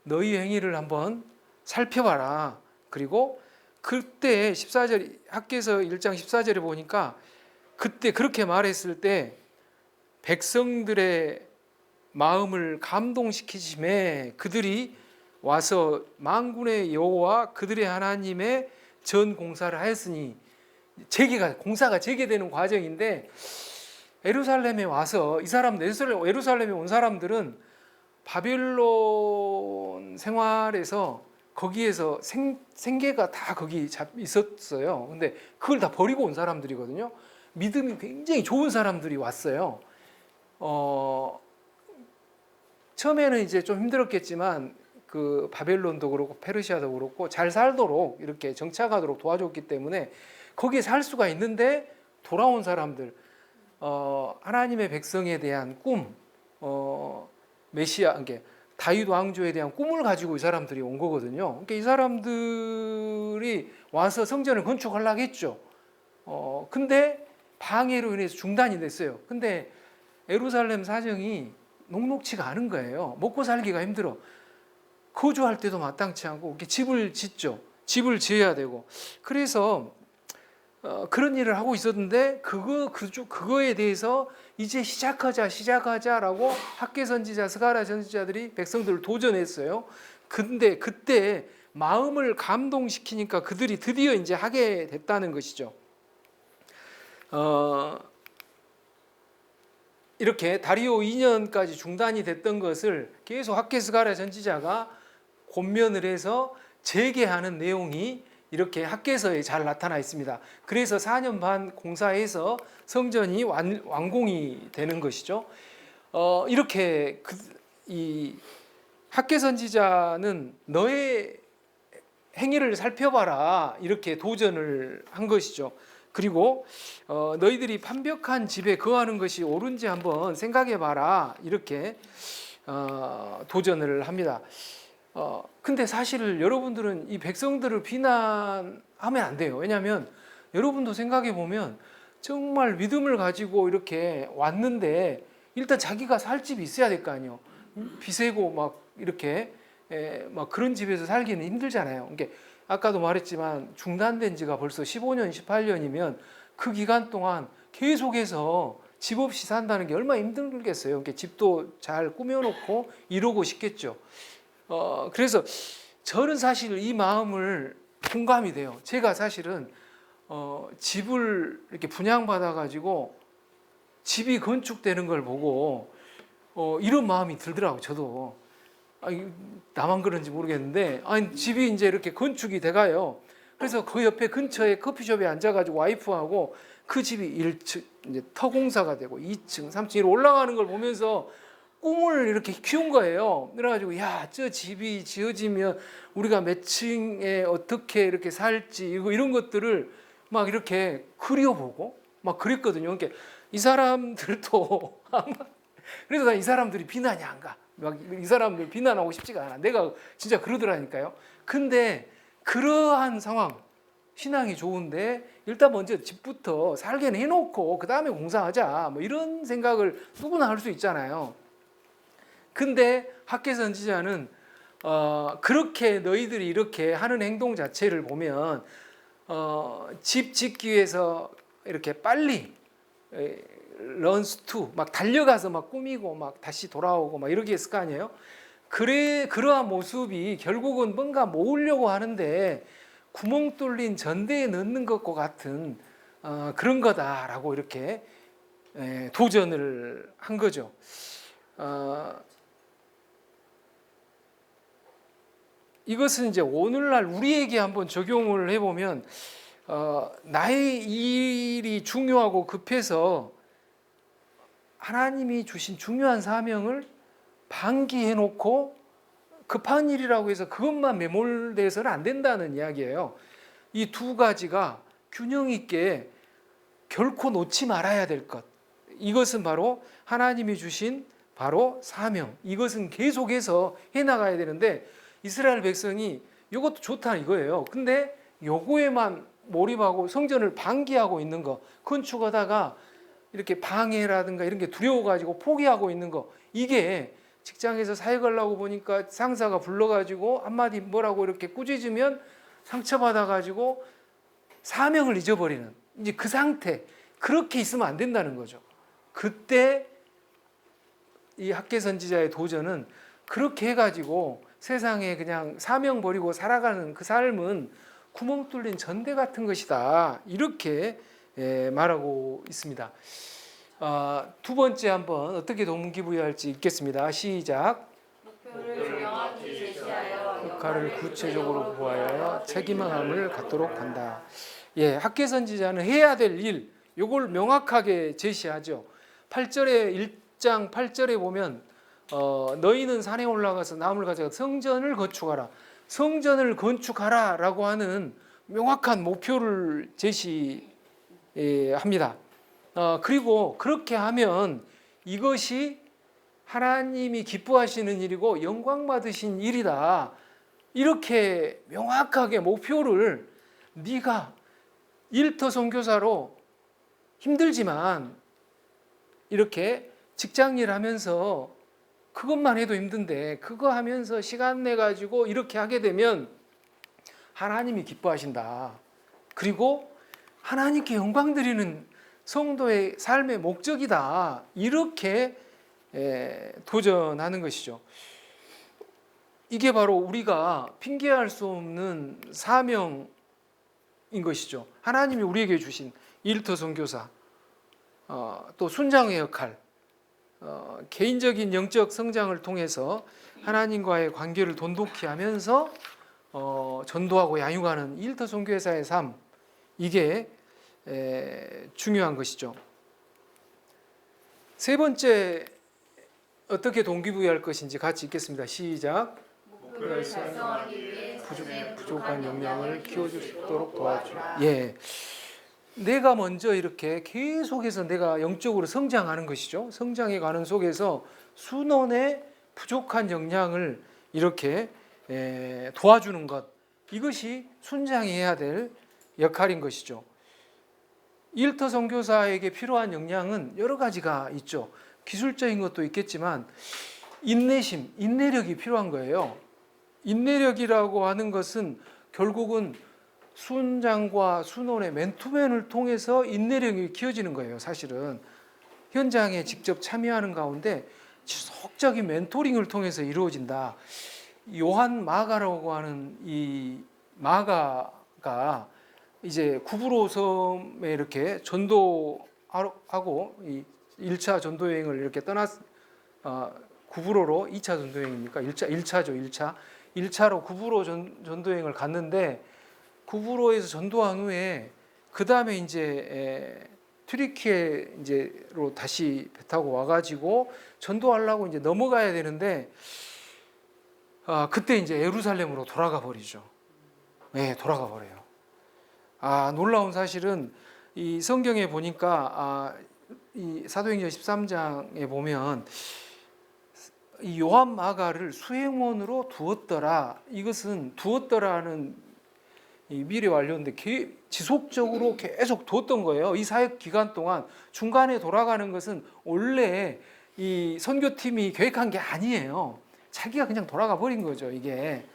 너희 행위를 한번 살펴봐라. 그리고 그때 14절 학개서 1장 14절에 보니까 그때 그렇게 말했을 때 백성들의 마음을 감동시키심에 그들이 와서 만군의 여호와 그들의 하나님의 전 공사를 하였으니 공사가 재개되는 과정인데 예루살렘에 와서 이 사람들 예루살렘에 온 사람들은 바벨론 생활에서 거기에서 생계가 다 거기 있었어요. 근데 그걸 다 버리고 온 사람들이거든요. 믿음이 굉장히 좋은 사람들이 왔어요. 처음에는 이제 좀 힘들었겠지만 그 바벨론도 그렇고 페르시아도 그렇고 잘 살도록 이렇게 정착하도록 도와줬기 때문에 거기에 살 수가 있는데 돌아온 사람들, 하나님의 백성에 대한 꿈, 메시아, 그러니까 다윗 왕조에 대한 꿈을 가지고 이 사람들이 온 거거든요. 그러니까 이 사람들이 와서 성전을 건축하려고 했죠. 근데 방해로 인해서 중단이 됐어요. 근데 예루살렘 사정이 녹록치가 않은 거예요. 먹고 살기가 힘들어. 거주할 때도 마땅치 않고 이렇게 집을 짓죠. 집을 지어야 되고. 그래서 그런 일을 하고 있었는데 그거에 대해서 이제 시작하자라고 학개 선지자, 스가랴 선지자들이 백성들을 도전했어요. 근데 그때 마음을 감동시키니까 그들이 드디어 이제 하게 됐다는 것이죠. 이렇게 다리오 2년까지 중단이 됐던 것을 계속 학개 스가랴 선지자가 권면을 해서 재개하는 내용이 이렇게 학개서에 잘 나타나 있습니다. 그래서 4년 반 공사해서 성전이 완공이 되는 것이죠. 이렇게 이 학개 선지자는 너의 행위를 살펴봐라 이렇게 도전을 한 것이죠. 그리고 너희들이 판벽한 집에 거하는 것이 옳은지 한번 생각해봐라 이렇게 도전을 합니다. 근데 사실 여러분들은 이 백성들을 비난하면 안 돼요. 왜냐하면 여러분도 생각해 보면 정말 믿음을 가지고 이렇게 왔는데 일단 자기가 살 집이 있어야 될 거 아니에요. 비세고 막 이렇게 막 그런 집에서 살기는 힘들잖아요. 그러니까 아까도 말했지만 중단된 지가 벌써 15년, 18년이면 그 기간 동안 계속해서 집 없이 산다는 게 얼마나 힘들겠어요. 그러니까 집도 잘 꾸며놓고 이러고 싶겠죠. 그래서 저는 사실 이 마음을 공감이 돼요. 제가 사실은 집을 이렇게 분양받아 가지고 집이 건축되는 걸 보고 이런 마음이 들더라고요. 저도 나만 그런지 모르겠는데 집이 이제 이렇게 건축이 돼가요. 그래서 그 옆에 근처에 커피숍에 앉아가지고 와이프하고 그 집이 1층 이제 터공사가 되고 2층, 3층 이렇게 올라가는 걸 보면서 꿈을 이렇게 키운 거예요. 그래가지고 야, 저 집이 지어지면 우리가 몇 층에 어떻게 이렇게 살지 이런 것들을 막 이렇게 그려보고 막 그랬거든요. 그러니까 이 사람들도 아마 그래서 난 이 사람들이 비난이 안 가. 막 이 사람들 비난하고 싶지가 않아. 내가 진짜 그러더라니까요. 근데 그러한 상황, 신앙이 좋은데 일단 먼저 집부터 살게는 해놓고 그 다음에 공사하자. 뭐 이런 생각을 누구나 할 수 있잖아요. 근데 학개 선지자는 그렇게 너희들이 이렇게 하는 행동 자체를 보면 집 짓기 위해서 이렇게 빨리 runs to 막 달려가서 막 꾸미고 막 다시 돌아오고 막 이렇게 했을 거 아니에요. 그러한 모습이 결국은 뭔가 모으려고 하는데 구멍 뚫린 전대에 넣는 것과 같은 그런 거다라고 이렇게 도전을 한 거죠. 이것은 이제 오늘날 우리에게 한번 적용을 해보면 나의 일이 중요하고 급해서 하나님이 주신 중요한 사명을 방기해놓고 급한 일이라고 해서 그것만 매몰돼서는 안 된다는 이야기예요. 이 두 가지가 균형 있게 결코 놓지 말아야 될 것. 이것은 바로 하나님이 주신 바로 사명. 이것은 계속해서 해나가야 되는데 이스라엘 백성이 이것도 좋다 이거예요. 근데 요거에만 몰입하고 성전을 방기하고 있는 거, 건축하다가 이렇게 방해라든가 이런 게 두려워가지고 포기하고 있는 거, 이게 직장에서 사역하려고 보니까 상사가 불러가지고 한마디 뭐라고 이렇게 꾸짖으면 상처받아 가지고 사명을 잊어버리는 이제 그 상태. 그렇게 있으면 안 된다는 거죠. 그때 이 학계 선지자의 도전은 그렇게 해가지고 세상에 그냥 사명 버리고 살아가는 그 삶은 구멍 뚫린 전대 같은 것이다. 이렇게 말하고 있습니다. 두 번째 한번 어떻게 동기부여할지 읽겠습니다. 시작. 목표를 명확히 제시하여 역할을 구체적으로 보아야 책임감을 갖도록 한다. 예, 학계 선지자는 해야 될 일, 요걸 명확하게 제시하죠. 8절에 1장 8절에 보면 너희는 산에 올라가서 나무를 가져가 성전을 건축하라. 성전을 건축하라라고 하는 명확한 목표를 제시합니다. 그리고 그렇게 하면 이것이 하나님이 기뻐하시는 일이고 영광 받으신 일이다. 이렇게 명확하게 목표를 네가 일터 선교사로 힘들지만 이렇게 직장일 하면서 그것만 해도 힘든데 그거 하면서 시간 내 가지고 이렇게 하게 되면 하나님이 기뻐하신다. 그리고 하나님께 영광 드리는 성도의 삶의 목적이다. 이렇게 도전하는 것이죠. 이게 바로 우리가 핑계할 수 없는 사명인 것이죠. 하나님이 우리에게 주신 일터 선교사, 또 순장의 역할, 개인적인 영적 성장을 통해서 하나님과의 관계를 돈독히 하면서 전도하고 양육하는 일터 선교사의 삶, 이게 중요한 것이죠. 세 번째, 어떻게 동기부여할 것인지 같이 읽겠습니다. 시작. 목표를 달성하기 위해 부족한 역량을 키워줄 수 있도록 도와주라. 예, 내가 먼저 이렇게 계속해서 내가 영적으로 성장하는 것이죠. 성장해 가는 속에서 순원의 부족한 역량을 이렇게 도와주는 것, 이것이 순장이 해야 될 역할인 것이죠. 일터 선교사에게 필요한 역량은 여러 가지가 있죠. 기술적인 것도 있겠지만 인내심, 인내력이 필요한 거예요. 인내력이라고 하는 것은 결국은 순장과 순원의 맨투맨을 통해서 인내력이 키워지는 거예요. 사실은 현장에 직접 참여하는 가운데 지속적인 멘토링을 통해서 이루어진다. 요한 마가라고 하는 이 마가가 이제 구브로 섬에 이렇게 전도하고 이 1차 전도 여행을 이렇게 구브로로 2차 전도 여행입니까? 1차죠. 1차로 구브로 전도 여행을 갔는데 구브로에서 전도한 후에 그 다음에 이제 튀르키예 이제로 다시 배 타고 와가지고 전도하려고 이제 넘어가야 되는데 그때 이제 예루살렘으로 돌아가 버리죠. 네, 돌아가 버려요. 놀라운 사실은 이 성경에 보니까 이 사도행전 13장에 보면 이 요한 마가를 수행원으로 두었더라. 이것은 두었더라는 이 미래 완료인데 지속적으로 계속 두었던 거예요. 이 사역 기간 동안 중간에 돌아가는 것은 원래 이 선교팀이 계획한 게 아니에요. 자기가 그냥 돌아가 버린 거죠. 이게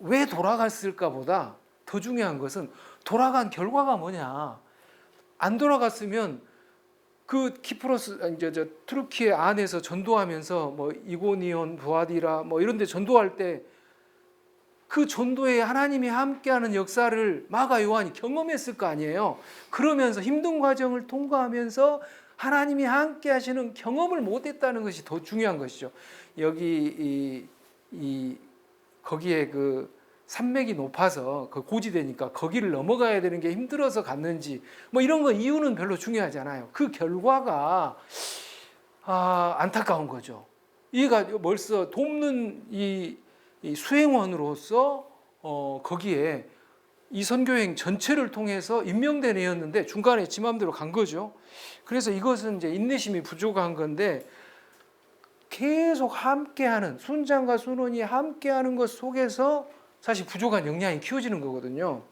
왜 돌아갔을까 보다 더 중요한 것은 돌아간 결과가 뭐냐. 안 돌아갔으면 그 키프로스 이제 투르키예 안에서 전도하면서 뭐 이고니온, 부아디라 뭐 이런 데 전도할 때 그 전도에 하나님이 함께하는 역사를 마가 요한이 경험했을 거 아니에요. 그러면서 힘든 과정을 통과하면서 하나님이 함께 하시는 경험을 못했다는 것이 더 중요한 것이죠. 여기 거기에 그 산맥이 높아서 그 고지대니까 거기를 넘어가야 되는 게 힘들어서 갔는지 뭐 이런 거 이유는 별로 중요하지 않아요. 그 결과가 안타까운 거죠. 얘가 벌써 돕는 이 수행원으로서 거기에 이 선교행 전체를 통해서 임명된 애였는데 중간에 지 맘대로 간 거죠. 그래서 이것은 이제 인내심이 부족한 건데 계속 함께하는 순장과 순원이 함께하는 것 속에서 사실 부족한 역량이 키워지는 거거든요.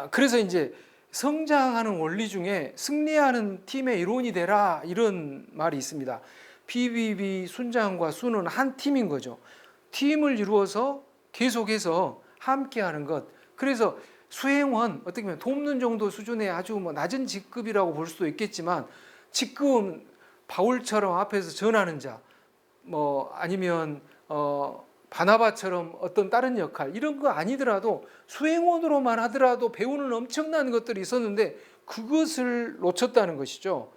그래서 이제 성장하는 원리 중에 승리하는 팀의 일원이 되라 이런 말이 있습니다. BBB 순장과 순은 한 팀인 거죠. 팀을 이루어서 계속해서 함께하는 것. 그래서 수행원 어떻게 보면 돕는 정도 수준의 아주 뭐 낮은 직급이라고 볼 수도 있겠지만 직급은 바울처럼 앞에서 전하는 자, 뭐 아니면 바나바처럼 어떤 다른 역할 이런 거 아니더라도 수행원으로만 하더라도 배우는 엄청난 것들이 있었는데 그것을 놓쳤다는 것이죠.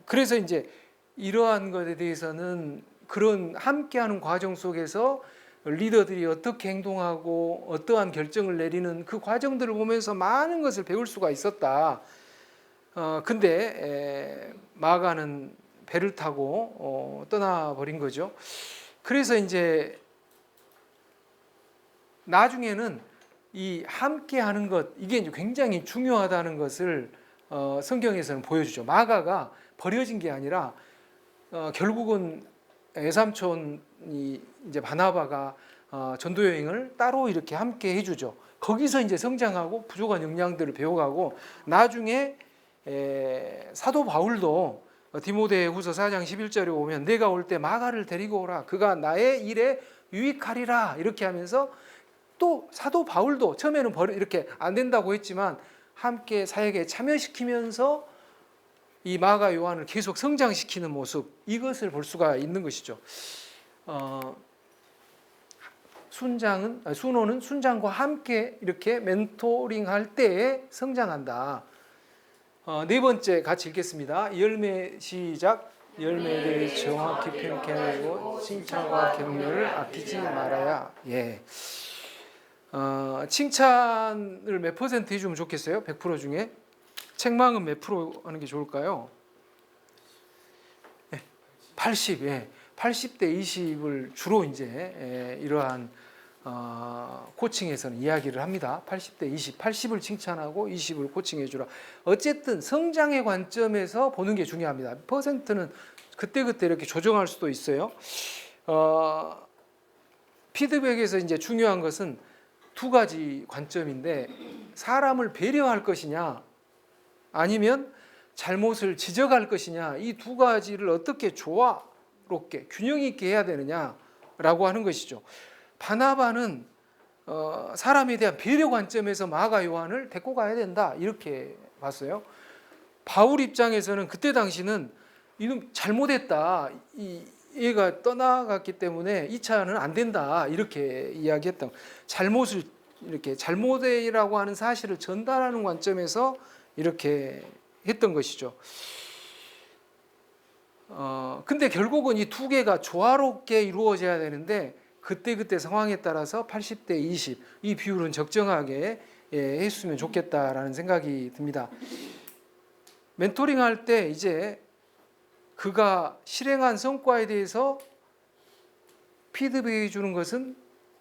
그래서 이제 이러한 것에 대해서는 그런 함께하는 과정 속에서 리더들이 어떻게 행동하고 어떠한 결정을 내리는 그 과정들을 보면서 많은 것을 배울 수가 있었다. 근데 마가는 배를 타고 떠나버린 거죠. 그래서 이제 나중에는 이 함께하는 것 이게 이제 굉장히 중요하다는 것을 성경에서는 보여주죠. 마가가 버려진 게 아니라 결국은 외삼촌이 이제 바나바가 전도 여행을 따로 이렇게 함께 해주죠. 거기서 이제 성장하고 부족한 역량들을 배워가고 나중에 사도 바울도 디모데후서 4장 11절에 보면 내가 올 때 마가를 데리고 오라 그가 나의 일에 유익하리라 이렇게 하면서 또 사도 바울도 처음에는 이렇게 안 된다고 했지만 함께 사역에 참여시키면서 이 마가 요한을 계속 성장시키는 모습 이것을 볼 수가 있는 것이죠. 순호는 순장과 함께 이렇게 멘토링할 때에 성장한다. 네 번째 같이 읽겠습니다. 열매 시작. 열매를 정확히 평가하고 칭찬과 격려를 아끼지 말아야. 예. 칭찬을 몇 퍼센트 해주면 좋겠어요? 100% 중에 책망은 몇 프로 하는 게 좋을까요? 80. 예. 80대 20을 주로 이제 이러한 코칭에서는 이야기를 합니다. 80대 20, 80을 칭찬하고 20을 코칭해 주라. 어쨌든 성장의 관점에서 보는 게 중요합니다. 퍼센트는 그때그때 이렇게 조정할 수도 있어요. 피드백에서 이제 중요한 것은 두 가지 관점인데 사람을 배려할 것이냐 아니면 잘못을 지적할 것이냐 이 두 가지를 어떻게 조화롭게 균형 있게 해야 되느냐라고 하는 것이죠. 바나바는 사람에 대한 배려 관점에서 마가 요한을 데리고 가야 된다 이렇게 봤어요. 바울 입장에서는 그때 당시는 이놈 잘못했다 이 얘가 떠나갔기 때문에 이 차는 안 된다 이렇게 이야기했던 잘못을 이렇게 잘못이라고 하는 사실을 전달하는 관점에서 이렇게 했던 것이죠. 근데 결국은 이 두 개가 조화롭게 이루어져야 되는데 그때 상황에 따라서 80대 20 이 비율은 적정하게 했으면 좋겠다라는 생각이 듭니다. 멘토링 할 때 이제 그가 실행한 성과에 대해서 피드백해 주는 것은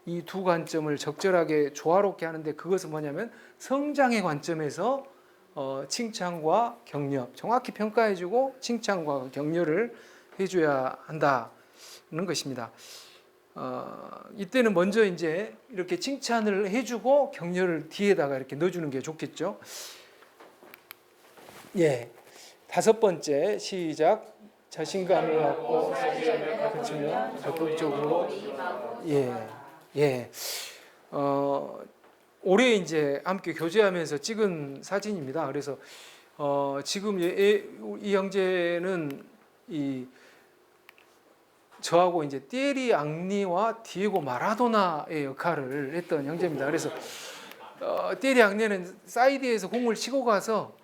이 두 관점을 적절하게 조화롭게 하는데 그것은 뭐냐면 성장의 관점에서 칭찬과 격려 정확히 평가해 주고 칭찬과 격려를 해줘야 한다는 것입니다. 이때는 먼저 이제 이렇게 칭찬을 해주고 격려를 뒤에다가 이렇게 넣어주는 게 좋겠죠. 예, 다섯 번째 시작. 자신감을 갖고 그치면 적극적으로 올해 이제 함께 교제하면서 찍은 사진입니다. 그래서 지금 이 형제는 저하고 이제 띠에리 앙리와 디에고 마라도나의 역할을 했던 형제입니다. 그래서 띠에리 앙리는 사이드에서 공을 치고 가서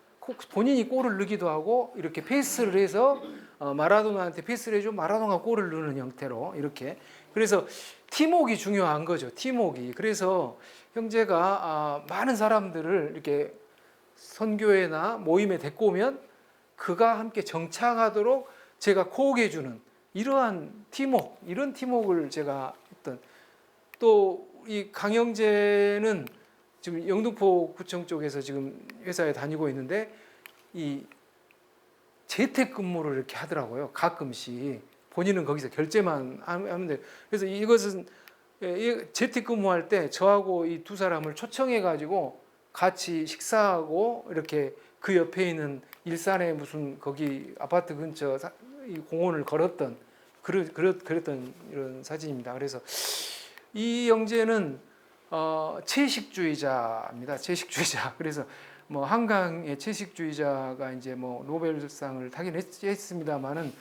본인이 골을 넣기도 하고 이렇게 패스를 해서 마라도나한테 패스를 해주고 마라도나가 골을 넣는 형태로 이렇게 그래서 팀워크가 중요한 거죠. 팀워크. 그래서 형제가 많은 사람들을 이렇게 선교회나 모임에 데리고 오면 그가 함께 정착하도록 제가 코옥해주는 이러한 팀워크, 이런 팀워크를 제가 했던 또 이 강형제는 지금 영등포 구청 쪽에서 지금 회사에 다니고 있는데 이 재택근무를 이렇게 하더라고요. 가끔씩 본인은 거기서 결제만 하면 돼. 그래서 이것은 재택근무할 때 저하고 이 두 사람을 초청해 가지고 같이 식사하고 이렇게 그 옆에 있는 일산에 무슨 거기 아파트 근처 이 공원을 걸었던 그랬던 이런 사진입니다. 그래서 이 형제는 채식주의자입니다. 채식주의자. 그래서 뭐 한강의 채식주의자가 이제 뭐 노벨상을 타긴 했습니다만은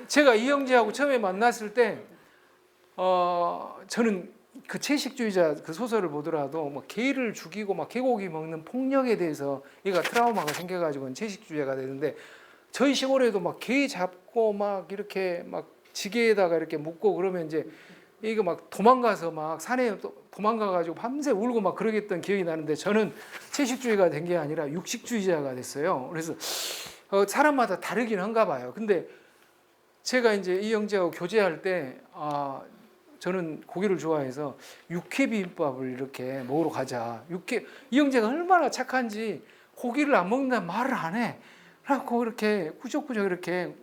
제가 이 형제하고 처음에 만났을 때 저는 그 채식주의자 그 소설을 보더라도 뭐 개를 죽이고 막 개고기 먹는 폭력에 대해서 얘가 트라우마가 생겨가지고 채식주의자가 되는데 저희 시골에도 막 개 잡고 막 이렇게 막 지게에다가 이렇게 묶고 그러면 이제 이거 막 도망가서 막 산에 도망가가지고 밤새 울고 막 그러겠던 기억이 나는데 저는 채식주의가 된 게 아니라 육식주의자가 됐어요. 그래서 사람마다 다르긴 한가 봐요. 근데 제가 이제 이 형제하고 교제할 때 저는 고기를 좋아해서 육회 비빔밥을 이렇게 먹으러 가자. 이 형제가 얼마나 착한지 고기를 안 먹는다는 말을 안 해. 그래갖고 이렇게 꾸적꾸적 이렇게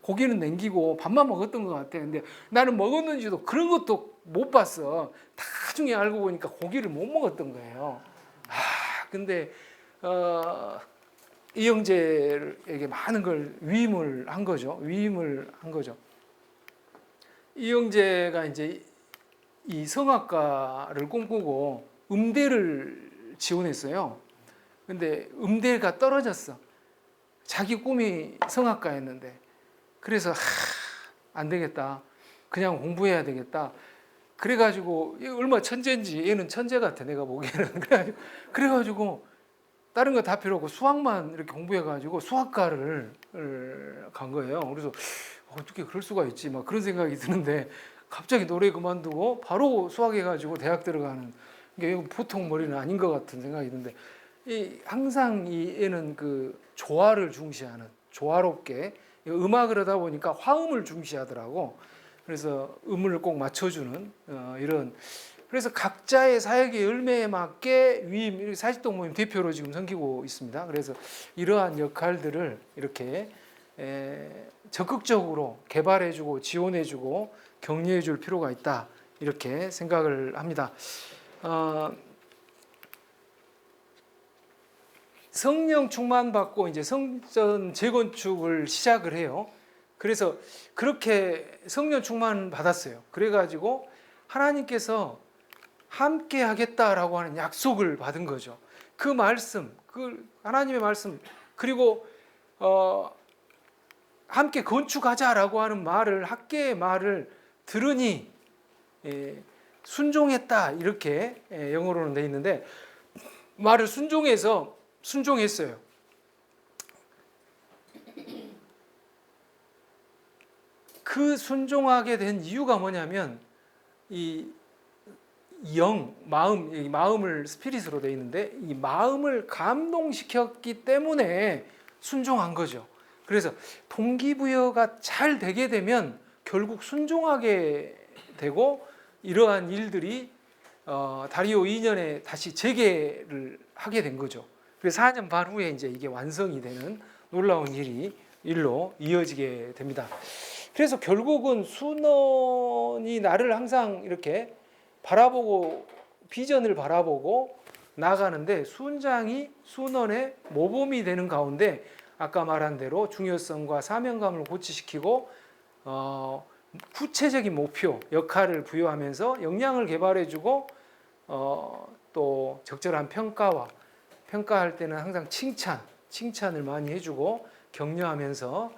고기는 남기고 밥만 먹었던 것 같아. 근데 나는 먹었는지도 그런 것도 못 봤어. 나중에 알고 보니까 고기를 못 먹었던 거예요. 근데 이 형제에게 많은 걸 위임을 한 거죠. 이 형제가 이제 이 성악가를 꿈꾸고 음대를 지원했어요. 근데 음대가 떨어졌어. 자기 꿈이 성악가였는데. 그래서 안 되겠다. 그냥 공부해야 되겠다. 그래가지고 얼마나 천재인지 얘는 천재 같아 내가 보기에는. 그래가지고 다른 거 다 필요 없고 수학만 이렇게 공부해가지고 수학과를 간 거예요. 그래서 어떻게 그럴 수가 있지? 막 그런 생각이 드는데 갑자기 노래 그만두고 바로 수학해가지고 대학 들어가는 게 보통 머리는 아닌 것 같은 생각이 드는데 항상 이 애는 그 조화를 중시하는 조화롭게 음악을 하다 보니까 화음을 중시하더라고. 그래서 음을 꼭 맞춰주는 이런. 그래서 각자의 사역의 열매에 맞게 위임 사직동 모임 대표로 지금 섬기고 있습니다. 그래서 이러한 역할들을 이렇게 적극적으로 개발해주고 지원해주고 격려해줄 필요가 있다 이렇게 생각을 합니다. 성령 충만 받고 이제 성전 재건축을 시작을 해요. 그래서 그렇게 성령 충만 받았어요. 그래가지고 하나님께서 함께 하겠다라고 하는 약속을 받은 거죠. 그 말씀, 그 하나님의 말씀, 그리고 함께 건축하자라고 하는 말을 학계의 말을 들으니 순종했다 이렇게 영어로는 돼 있는데 말을 순종했어요. 그 순종하게 된 이유가 뭐냐면 이 마음을 스피릿으로 돼 있는데 이 마음을 감동시켰기 때문에 순종한 거죠. 그래서 동기부여가 잘 되게 되면 결국 순종하게 되고 이러한 일들이 다리오 2년에 다시 재개를 하게 된 거죠. 그래서 4년 반 후에 이제 이게 완성이 되는 놀라운 일로 이어지게 됩니다. 그래서 결국은 순원이 나를 항상 이렇게 바라보고 비전을 바라보고 나가는데 순장이 순원의 모범이 되는 가운데 아까 말한 대로 중요성과 사명감을 고취시키고 구체적인 목표, 역할을 부여하면서 역량을 개발해주고 또 적절한 평가할 때는 항상 칭찬을 많이 해주고 격려하면서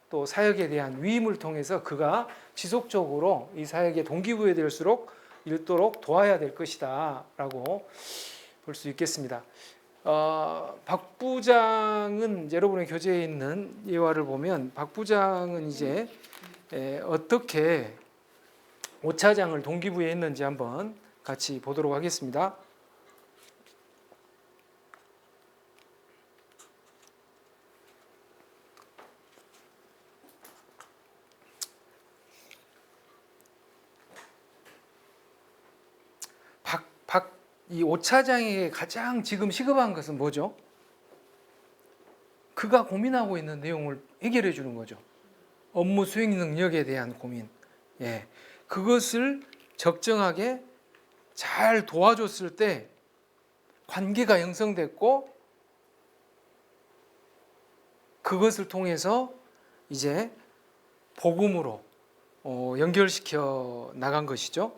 또 사역에 대한 위임을 통해서 그가 지속적으로 이 사역에 동기부여될수록 일도록 도와야 될 것이다 라고 볼 수 있겠습니다. 박 부장은 여러분의 교재에 있는 예화를 보면 박 부장은 이제 어떻게 5차장을 동기부여했는지 한번 같이 보도록 하겠습니다. 이 5차장에게 가장 지금 시급한 것은 뭐죠? 그가 고민하고 있는 내용을 해결해 주는 거죠. 업무 수행 능력에 대한 고민. 그것을 적정하게 잘 도와줬을 때 관계가 형성됐고 그것을 통해서 이제 복음으로 연결시켜 나간 것이죠.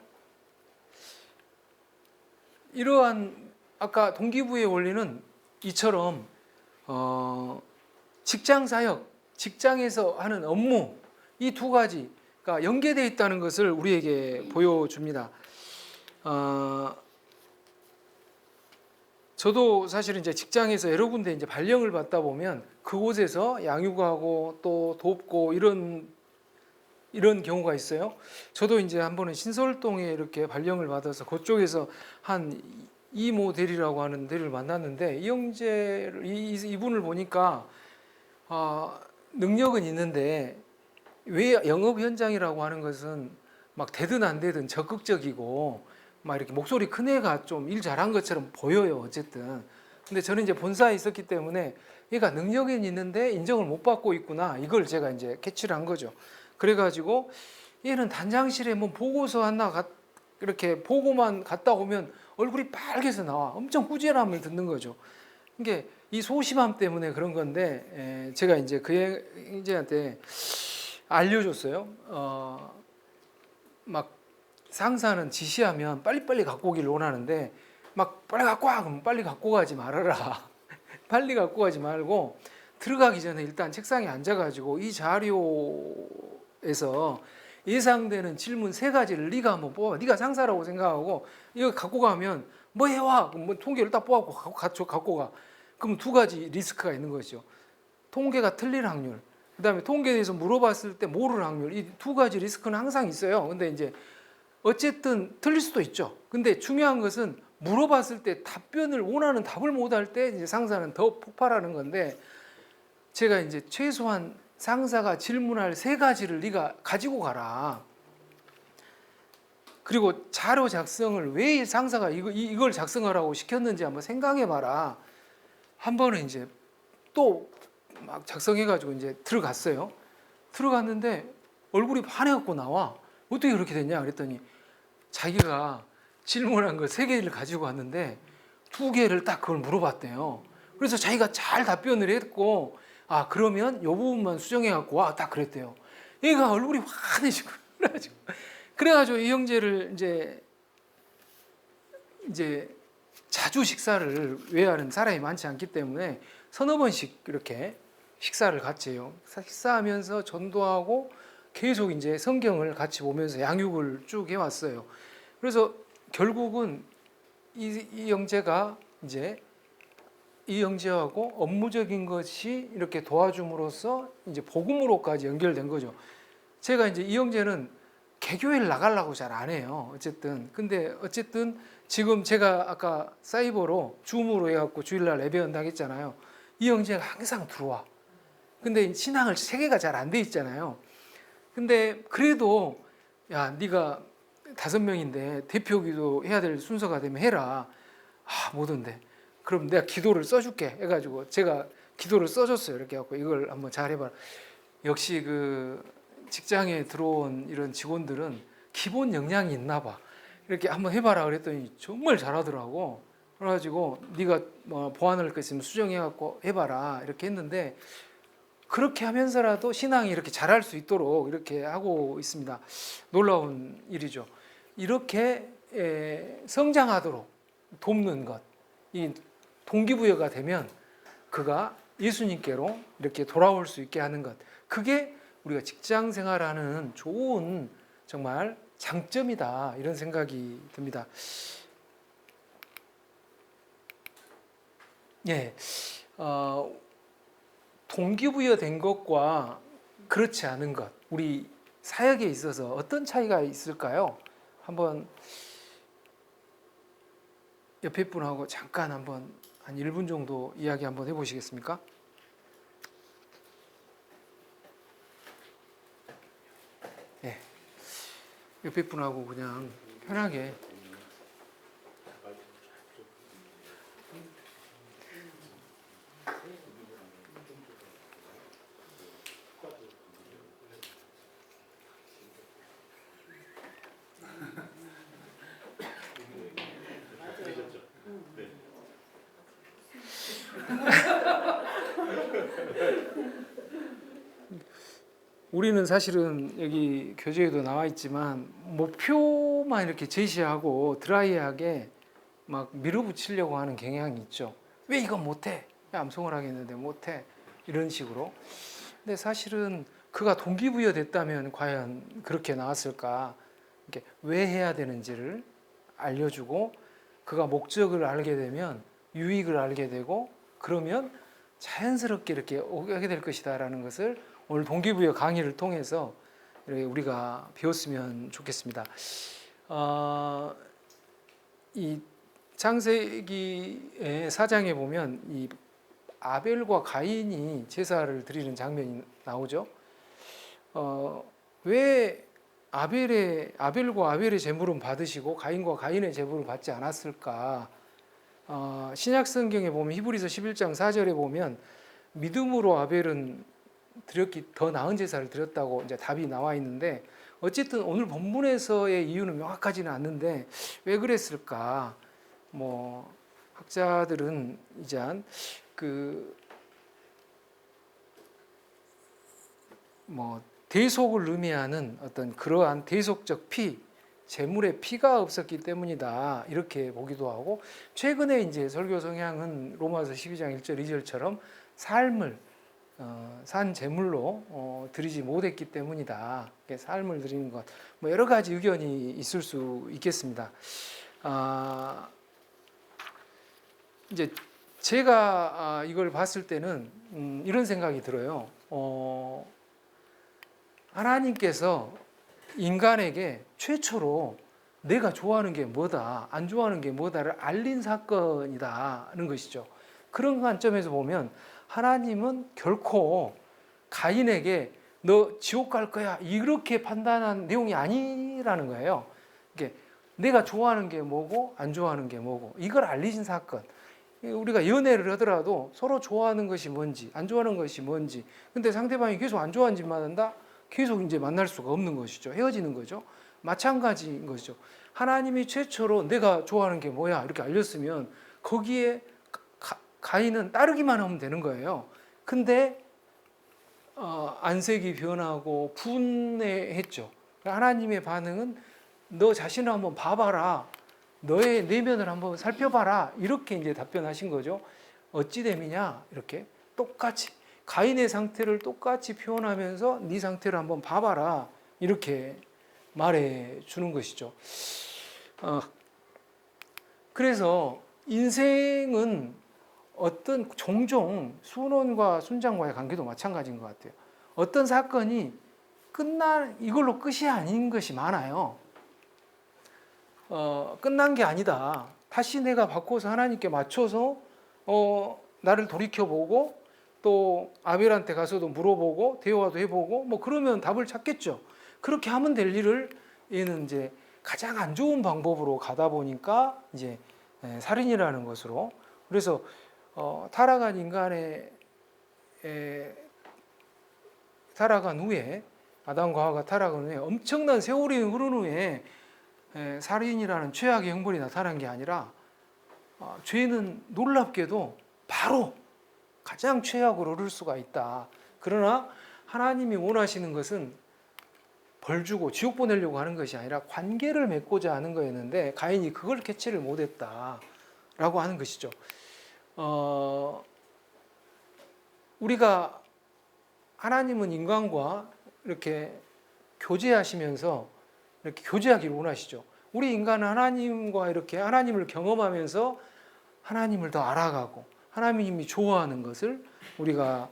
이러한 아까 동기부여의 원리는 이처럼 직장 사역, 직장에서 하는 업무 이 두 가지가 연계되어 있다는 것을 우리에게 보여줍니다. 저도 사실은 이제 직장에서 여러 군데 이제 발령을 받다 보면 그곳에서 양육하고 또 돕고 이런 경우가 있어요. 저도 이제 한 번은 신설동에 이렇게 발령을 받아서 그쪽에서 한 이모 대리라고 하는 대리를 만났는데 이분을 보니까 능력은 있는데 왜 영업 현장이라고 하는 것은 막 되든 안 되든 적극적이고 막 이렇게 목소리 큰 애가 좀 일 잘한 것처럼 보여요. 어쨌든. 근데 저는 이제 본사에 있었기 때문에 얘가 능력은 있는데 인정을 못 받고 있구나. 이걸 제가 이제 캐치를 한 거죠. 그래가지고 얘는 단장실에 뭐 보고서 하나 이렇게 보고만 갔다 오면 얼굴이 빨개서 나와. 엄청 후질함을 듣는 거죠. 이게 이 소심함 때문에 그런 건데 제가 이제 그 형제한테 알려줬어요. 막 상사는 지시하면 빨리빨리 갖고 오기를 원하는데 막 빨리 갖고 와 그러면 빨리 갖고 가지 말아라. 빨리 갖고 가지 말고 들어가기 전에 일단 책상에 앉아가지고 이 자료에서 예상되는 질문 3가지를 네가 한번 뽑아. 네가 상사라고 생각하고 이거 갖고 가면 뭐 해와? 그럼 뭐 통계를 딱 뽑아갖고 갖고 가. 그럼 2가지 리스크가 있는 거죠. 통계가 틀릴 확률. 그다음에 통계에 대해서 물어봤을 때 모를 확률. 이 2가지 리스크는 항상 있어요. 근데 이제 어쨌든 틀릴 수도 있죠. 근데 중요한 것은 물어봤을 때 답변을 원하는 답을 못할 때 이제 상사는 더 폭발하는 건데 제가 이제 최소한 상사가 질문할 3가지를 네가 가지고 가라. 그리고 자료 작성을 왜 상사가 이걸 작성하라고 시켰는지 한번 생각해봐라. 한 번은 이제 또 막 작성해가지고 이제 들어갔어요. 들어갔는데 얼굴이 반해갖고 나와. 어떻게 그렇게 됐냐 그랬더니 자기가 질문한 걸 3개를 가지고 왔는데 2개를 딱 그걸 물어봤대요. 그래서 자기가 잘 답변을 했고 그러면 이 부분만 수정해갖고 와 딱 그랬대요. 얘가 얼굴이 환해지고 그래가지고 이 형제를 이제 자주 식사를 외하는 사람이 많지 않기 때문에 서너 번씩 이렇게 식사를 같이 해요. 식사하면서 전도하고 계속 이제 성경을 같이 보면서 양육을 쭉 해왔어요. 그래서 결국은 이 형제가 이제 이 형제하고 업무적인 것이 이렇게 도와줌으로써 이제 복음으로까지 연결된 거죠. 제가 이제 이 형제는 개교회를 나가려고 잘 안 해요. 근데 어쨌든 지금 제가 아까 사이버로 줌으로 해갖고 주일날 예배 연당 했잖아요. 이 형제가 항상 들어와. 근데 신앙을 세계가 잘 안 돼 있잖아요. 근데 그래도 야 네가 5명인데 대표기도 해야 될 순서가 되면 해라. 못 온대. 그럼 내가 기도를 써줄게 해가지고 제가 기도를 써줬어요. 이렇게 해갖고 이걸 한번 잘 해봐라. 역시 그 직장에 들어온 이런 직원들은 기본 역량이 있나 봐. 이렇게 한번 해봐라 그랬더니 정말 잘하더라고. 그래가지고 네가 뭐 보완할 거 있으면 수정해갖고 해봐라 이렇게 했는데 그렇게 하면서라도 신앙이 이렇게 잘할 수 있도록 이렇게 하고 있습니다. 놀라운 일이죠. 이렇게 성장하도록 돕는 것, 이 동기부여가 되면 그가 예수님께로 이렇게 돌아올 수 있게 하는 것, 그게 우리가 직장 생활하는 좋은 정말 장점이다 이런 생각이 듭니다. 동기부여된 것과 그렇지 않은 것, 우리 사역에 있어서 어떤 차이가 있을까요? 한번 옆에 분하고 잠깐 한번 한 1분 정도 이야기 한번 해보시겠습니까? 네. 옆에 분하고 그냥 편하게. 우리는 사실은 여기 교재에도 나와 있지만 목표만 이렇게 제시하고 드라이하게 막 밀어붙이려고 하는 경향이 있죠. 왜 이건 못해? 암송을 하겠는데 못해? 이런 식으로. 근데 사실은 그가 동기부여 됐다면 과연 그렇게 나왔을까? 이렇게 왜 해야 되는지를 알려주고 그가 목적을 알게 되면 유익을 알게 되고 그러면 자연스럽게 이렇게 오게 될 것이다라는 것을 오늘 동기부여 강의를 통해서 이렇게 우리가 배웠으면 좋겠습니다. 이 창세기의 4장에 보면 이 아벨과 가인이 제사를 드리는 장면이 나오죠. 왜 아벨과 아벨의 제물은 받으시고 가인과 가인의 제물을 받지 않았을까? 신약 성경에 보면 히브리서 11장 4절에 보면 믿음으로 아벨은 드렸기 더 나은 제사를 드렸다고 이제 답이 나와 있는데 어쨌든 오늘 본문에서의 이유는 명확하지는 않는데 왜 그랬을까? 뭐 학자들은 이제 대속을 의미하는 어떤 그러한 대속적 피, 제물의 피가 없었기 때문이다 이렇게 보기도 하고 최근에 이제 설교 성향은 로마서 12장 1절 2절처럼 삶을 산 제물로 드리지 못했기 때문이다. 삶을 드리는 것, 뭐 여러 가지 의견이 있을 수 있겠습니다. 이제 제가 이걸 봤을 때는 이런 생각이 들어요. 하나님께서 인간에게 최초로 내가 좋아하는 게 뭐다, 안 좋아하는 게 뭐다를 알린 사건이다는 것이죠. 그런 관점에서 보면 하나님은 결코 가인에게 너 지옥 갈 거야 이렇게 판단한 내용이 아니라는 거예요. 이게 내가 좋아하는 게 뭐고 안 좋아하는 게 뭐고 이걸 알리신 사건. 우리가 연애를 하더라도 서로 좋아하는 것이 뭔지 안 좋아하는 것이 뭔지 근데 상대방이 계속 안 좋아하는 짓만 한다? 계속 이제 만날 수가 없는 것이죠. 헤어지는 거죠. 마찬가지인 것이죠. 하나님이 최초로 내가 좋아하는 게 뭐야 이렇게 알렸으면 거기에 가인은 따르기만 하면 되는 거예요. 근데 안색이 변하고 분해했죠. 하나님의 반응은 너 자신을 한번 봐봐라. 너의 내면을 한번 살펴봐라. 이렇게 이제 답변하신 거죠. 어찌 됨이냐? 이렇게 똑같이 가인의 상태를 똑같이 표현하면서 네 상태를 한번 봐봐라. 이렇게 말해 주는 것이죠. 그래서 인생은 어떤 종종 순원과 순장과의 관계도 마찬가지인 것 같아요. 어떤 사건이 이걸로 끝이 아닌 것이 많아요. 끝난 게 아니다. 다시 내가 바꿔서 하나님께 맞춰서 나를 돌이켜보고 또 아벨한테 가서도 물어보고 대화도 해보고 뭐 그러면 답을 찾겠죠. 그렇게 하면 될 일을 얘는 이제 가장 안 좋은 방법으로 가다 보니까 이제 살인이라는 것으로 그래서 타락한 인간의 타락한 후에 아담과 하와가 타락한 후에 엄청난 세월이 흐른 후에 살인이라는 최악의 형벌이 나타난 게 아니라 죄는 놀랍게도 바로 가장 최악으로 오를 수가 있다. 그러나 하나님이 원하시는 것은 벌 주고 지옥 보내려고 하는 것이 아니라 관계를 맺고자 하는 거였는데 가인이 그걸 캐치를 못했다라고 하는 것이죠. 우리가 하나님은 인간과 이렇게 교제하시면서 이렇게 교제하기를 원하시죠. 우리 인간은 하나님과 이렇게 하나님을 경험하면서 하나님을 더 알아가고 하나님이 좋아하는 것을 우리가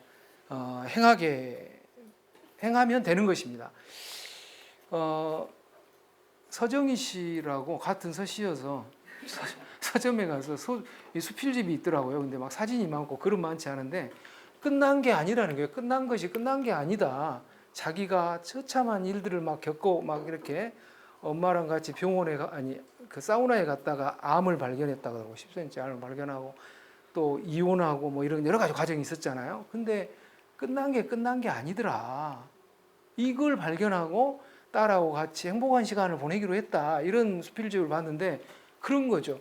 행하면 되는 것입니다. 서정희 씨라고 같은 서씨여서 서점에 가서 수필집이 있더라고요. 근데 막 사진이 많고 글은 많지 않은데 끝난 게 아니라는 거예요. 끝난 것이 끝난 게 아니다. 자기가 처참한 일들을 막 겪고 막 이렇게 엄마랑 같이 병원에 그 사우나에 갔다가 암을 발견했다고 하고 10cm 암을 발견하고 또 이혼하고 뭐 이런 여러 가지 과정이 있었잖아요. 근데 끝난 게 아니더라. 이걸 발견하고 딸하고 같이 행복한 시간을 보내기로 했다. 이런 수필집을 봤는데 그런 거죠.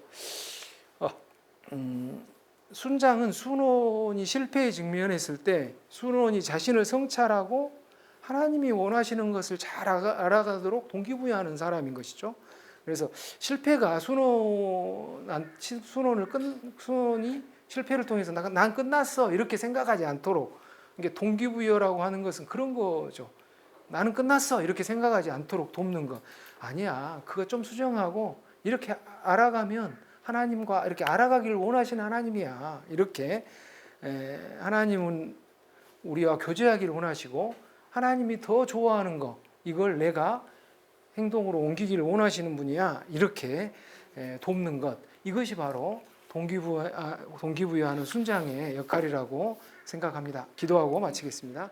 순장은 순원이 실패에 직면했을 때 순원이 자신을 성찰하고 하나님이 원하시는 것을 잘 알아가도록 동기부여하는 사람인 것이죠. 그래서 순원이 실패를 통해서 난 끝났어 이렇게 생각하지 않도록, 이게 동기부여라고 하는 것은 그런 거죠. 나는 끝났어 이렇게 생각하지 않도록 돕는 것. 아니야, 그거 좀 수정하고 이렇게 알아가면 하나님과 이렇게 알아가기를 원하시는 하나님이야. 이렇게 하나님은 우리와 교제하기를 원하시고 하나님이 더 좋아하는 거, 이걸 내가 행동으로 옮기기를 원하시는 분이야. 이렇게 돕는 것, 이것이 바로 동기부여하는 순장의 역할이라고 생각합니다. 기도하고 마치겠습니다.